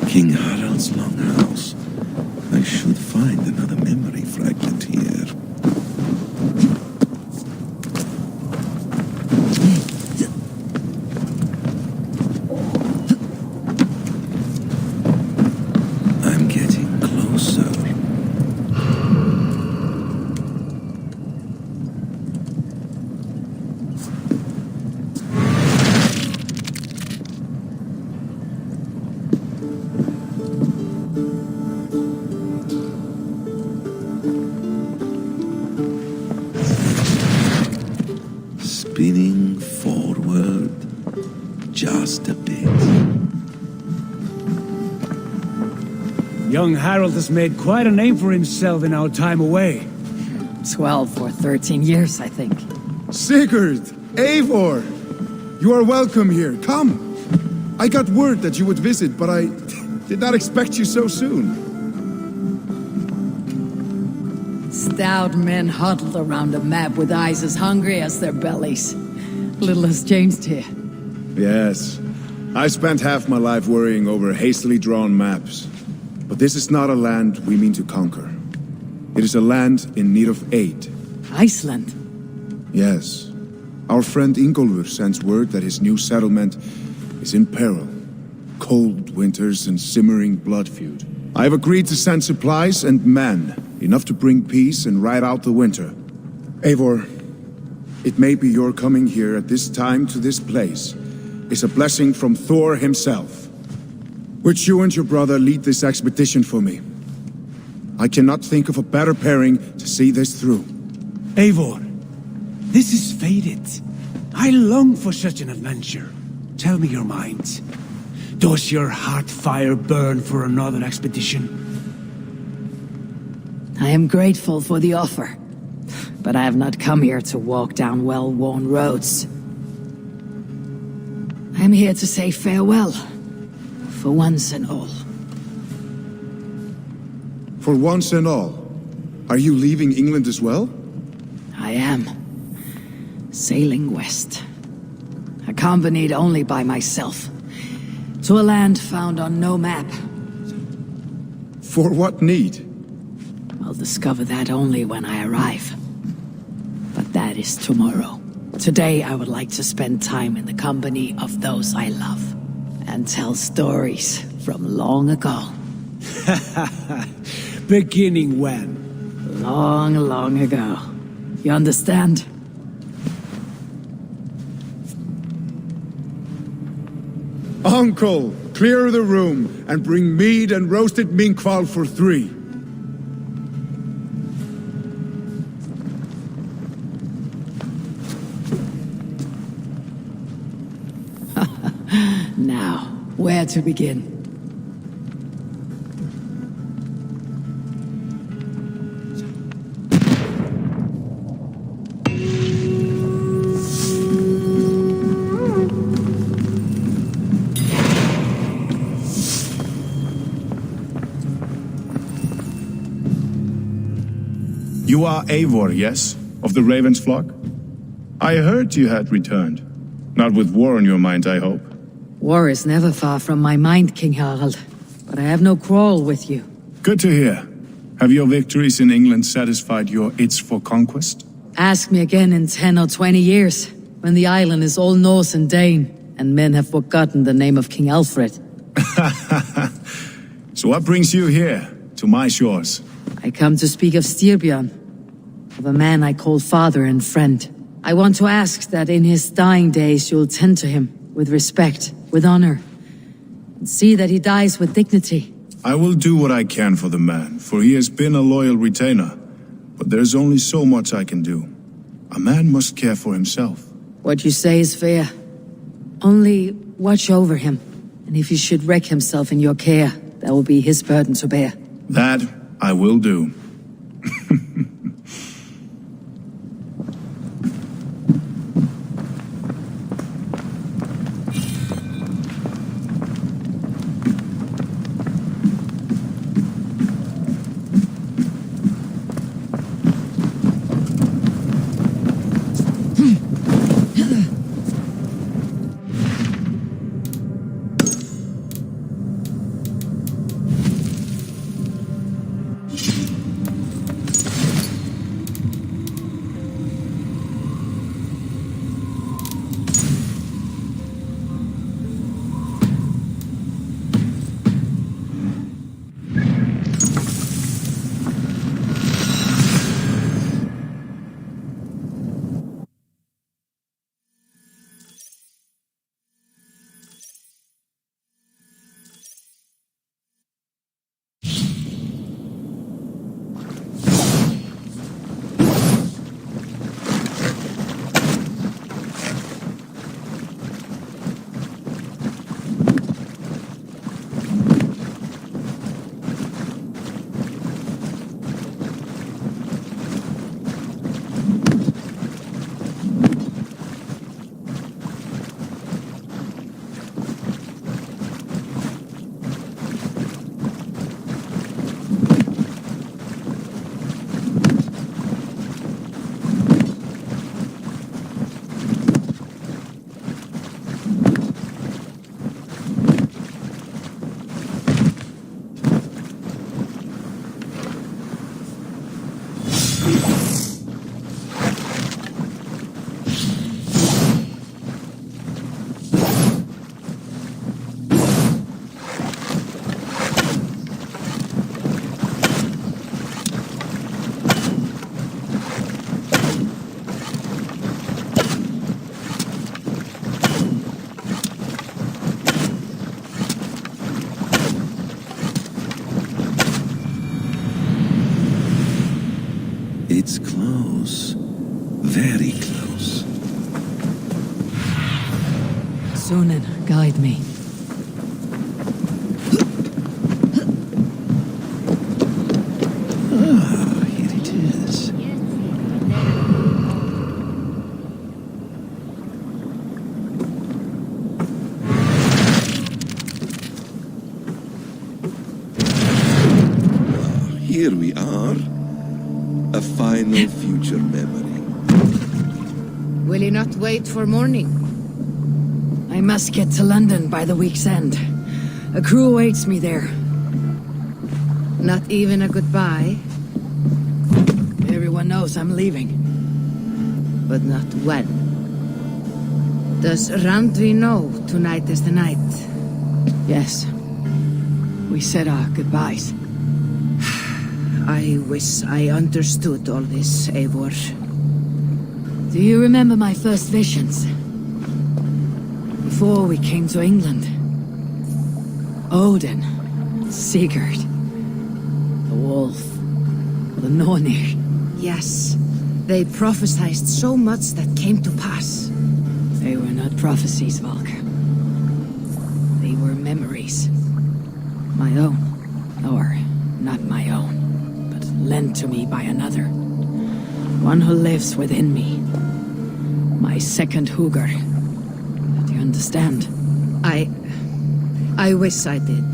King Harald's longhouse. I should find another memory fragment here. I'm getting closer. Spinning forward just a bit. Young Harold has made quite a name for himself in our time away. 12 or 13 years, I think. Sigurd! Eivor! You are welcome here. Come! I got word that you would visit, but I did not expect you so soon. Stout men huddled around a map with eyes as hungry as their bellies. Little has changed here. Yes. I spent half my life worrying over hastily drawn maps. But this is not a land we mean to conquer. It is a land in need of aid. Iceland? Yes. Our friend Ingólfur sends word that his new settlement is in peril. Cold winters and simmering blood feud. I have agreed to send supplies and men, enough to bring peace and ride out the winter. Eivor, it may be your coming here at this time to this place is a blessing from Thor himself. Would you and your brother lead this expedition for me? I cannot think of a better pairing to see this through. Eivor, this is fated. I long for such an adventure. Tell me your mind. Does your heart fire burn for another expedition? I am grateful for the offer, but I have not come here to walk down well-worn roads. I am here to say farewell, for once and all. For once and all, are you leaving England as well? I am. Sailing west. Accompanied only by myself. To a land found on no map. For what need? I'll discover that only when I arrive. But that is tomorrow. Today I would like to spend time in the company of those I love. And tell stories from long ago. Beginning when? Long, long ago. You understand? Uncle, clear the room and bring mead and roasted minkwal for 3. Now, where to begin? You are Eivor, yes? Of the Raven's flock? I heard you had returned. Not with war on your mind, I hope. War is never far from my mind, King Harald. But I have no quarrel with you. Good to hear. Have your victories in England satisfied your itch for conquest? Ask me again in 10 or 20 years, when the island is all Norse and Dane, and men have forgotten the name of King Alfred. So what brings you here, to my shores? I come to speak of Styrbjörn, of a man I call father and friend. I want to ask that in his dying days you'll tend to him, with respect, with honor, and see that he dies with dignity. I will do what I can for the man, for he has been a loyal retainer. But there's only so much I can do. A man must care for himself. What you say is fair. Only watch over him, and if he should wreck himself in your care, that will be his burden to bear. That I will do. It's close. Very close. Sunan, guide me. Ah, here it is. Here we are. A final future memory. Will you not wait for morning? I must get to London by the week's end. A crew awaits me there. Not even a goodbye, Everyone knows I'm leaving. but not when. Does Randvi know tonight is the night? Yes. We said our goodbyes. I wish I understood all this, Eivor. Do you remember my first visions? Before we came to England. Odin, Sigurd, the wolf, the Nornir. Yes, they prophesied so much that came to pass. They were not prophecies, Valka. They were memories. My own. Or not my own, but lent to me by another. One who lives within me. My second Huger. Do you understand? I wish I did.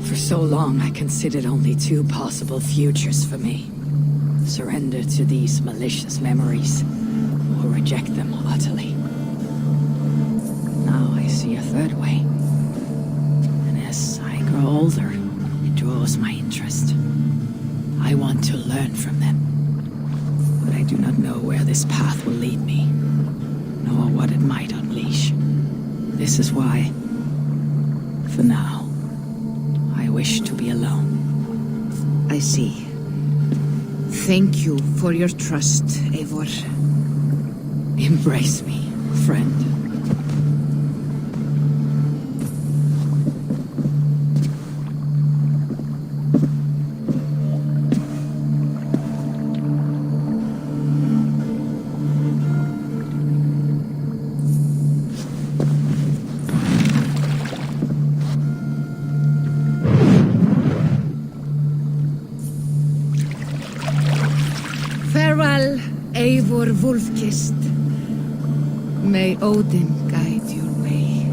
For so long, I considered only two possible futures for me. Surrender to these malicious memories, or reject them utterly. Now I see a third way. And as I grow older, it draws my interest. I want to learn from them. But I do not know where this path will lead me, nor what it might unleash. This is why, for now, I wish to be alone. I see. Thank you for your trust, Eivor. Embrace me, friend. Farewell, Eivor Wolf-Kissed. May Odin guide your way.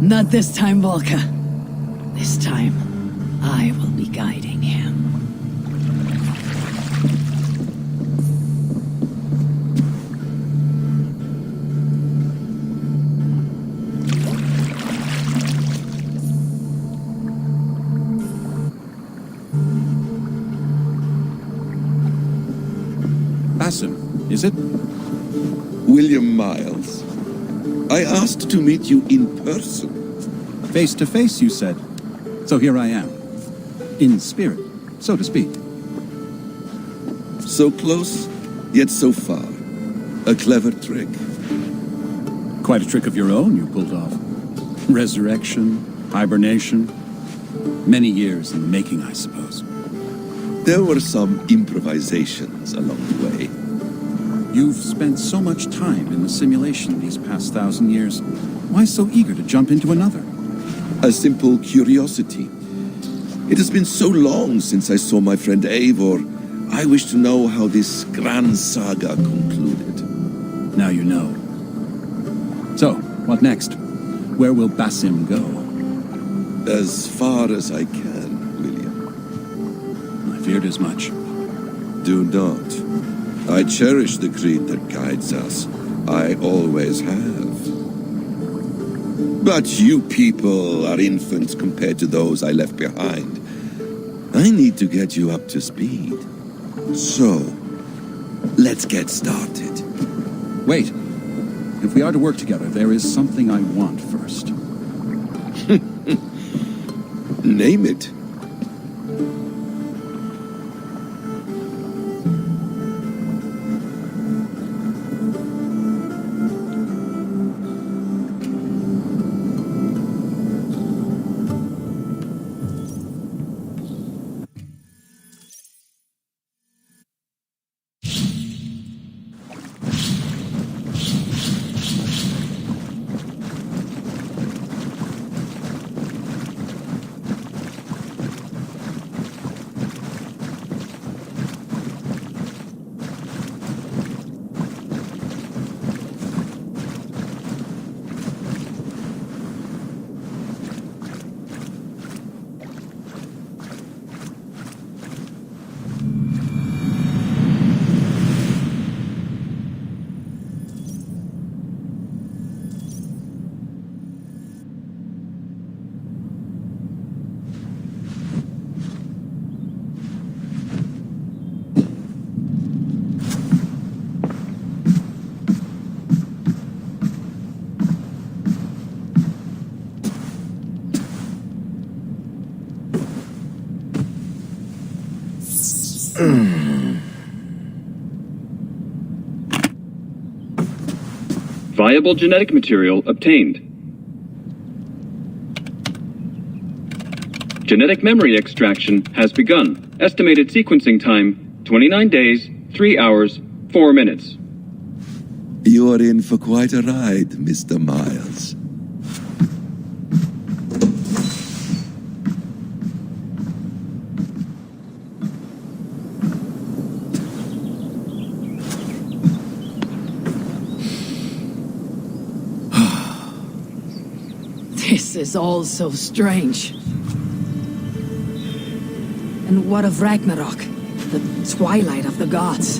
Not this time, Volka. This time, I will be guiding him. Basim, is it? William Miles. I asked to meet you in person. Face to face, you said. So here I am. In spirit, so to speak. So close, yet so far. A clever trick. Quite a trick of your own you pulled off. Resurrection, hibernation. Many years in the making, I suppose. There were some improvisations along the way. You've spent so much time in the simulation these past 1,000 years. Why so eager to jump into another? A simple curiosity. It has been so long since I saw my friend Eivor. I wish to know how this grand saga concluded. Now you know. So, what next? Where will Basim go? As far as I can, William. I feared as much. Do not. I cherish the creed that guides us. I always have. But you people are infants compared to those I left behind. I need to get you up to speed. So, let's get started. Wait. If we are to work together, there is something I want first. Name it. Viable genetic material obtained. Genetic memory extraction has begun. Estimated sequencing time, 29 days, 3 hours, 4 minutes. You are in for quite a ride, Mr. Miles. This is all so strange. And what of Ragnarok? The twilight of the gods?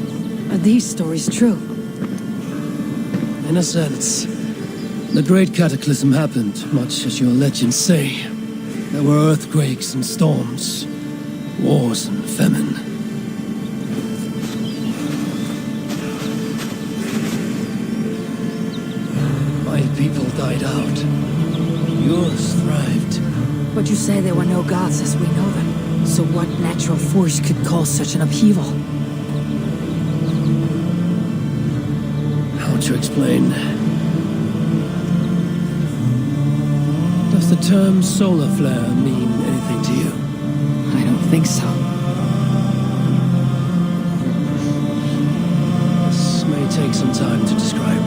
Are these stories true? In a sense. The Great Cataclysm happened, much as your legends say. There were earthquakes and storms, wars and famine. My people died out. Yours thrived. But you say there were no gods as we know them. So what natural force could cause such an upheaval? How to explain? Does the term solar flare mean anything to you? I don't think so. This may take some time to describe.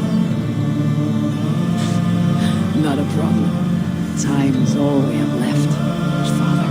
Not a problem. Time is all we have left, Father.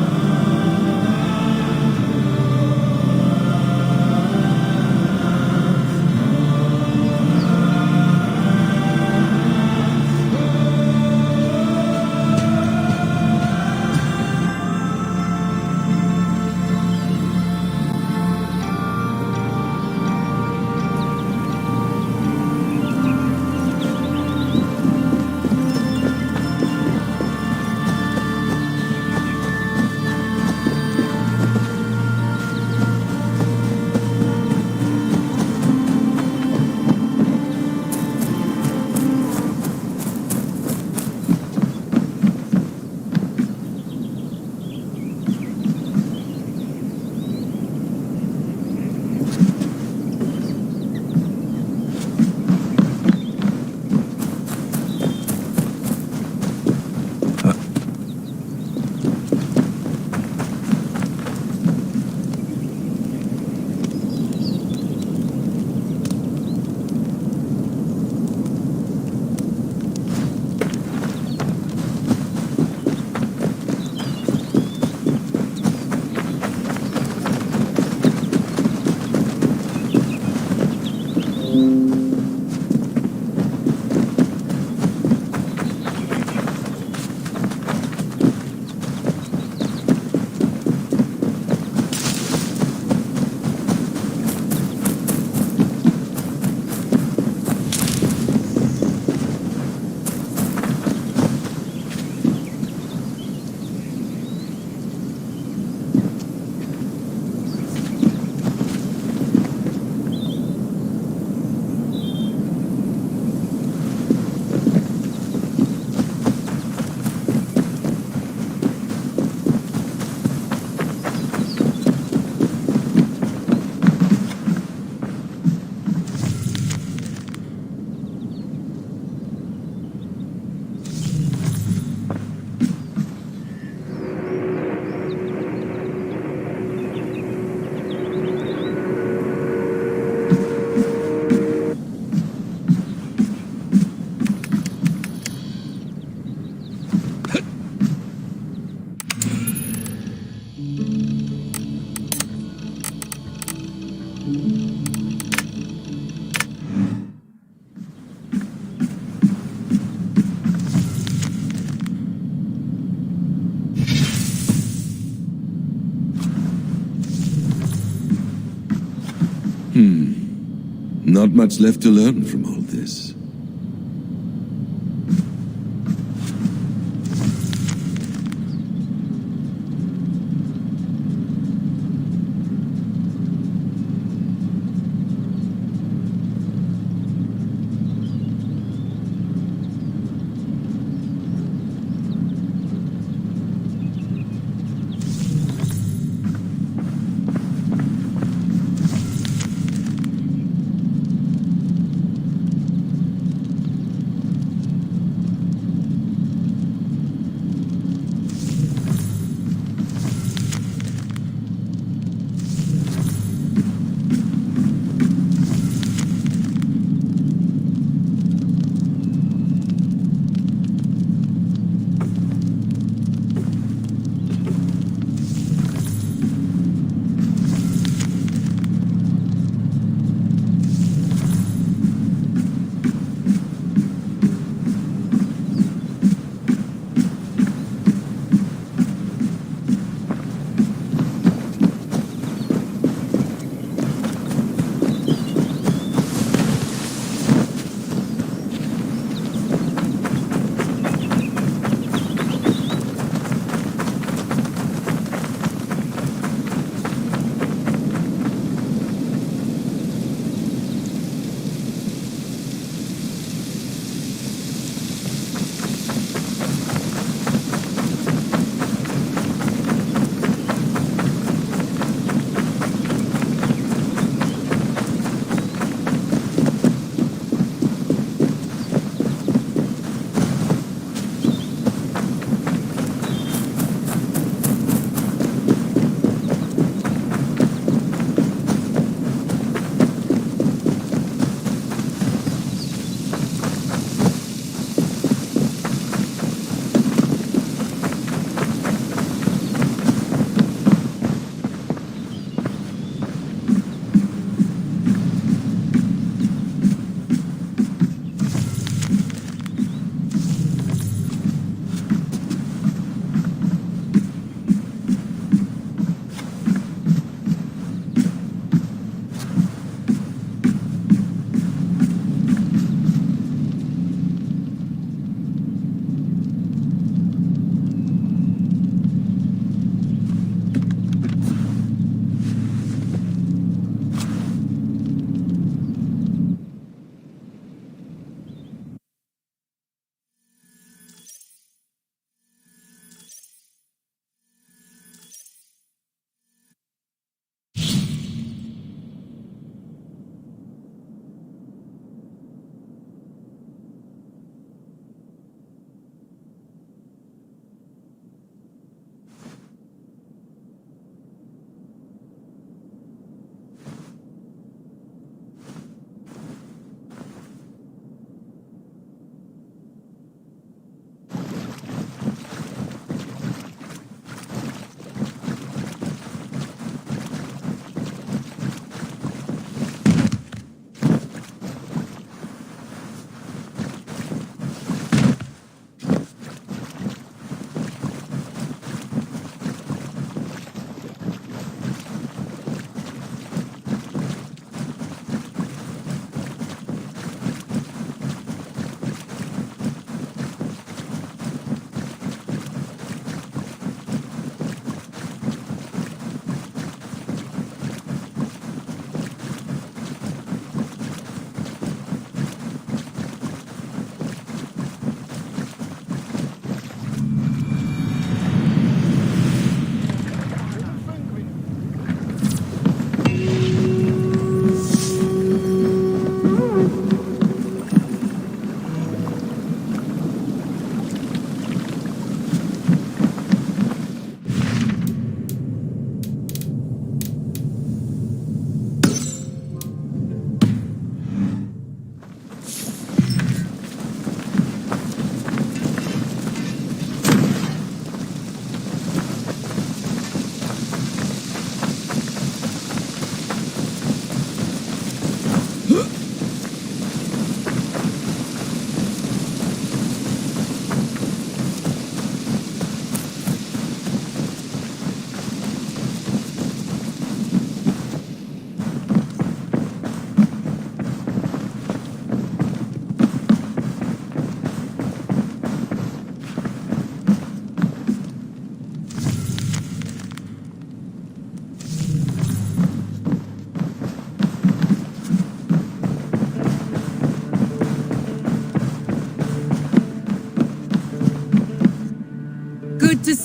Not much left to learn from all this.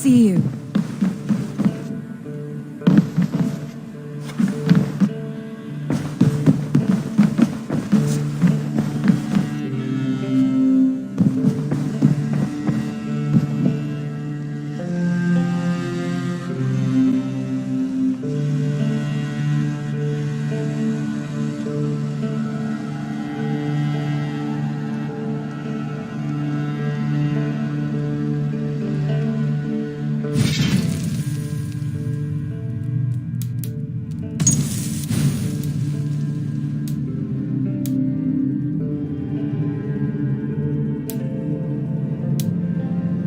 see you.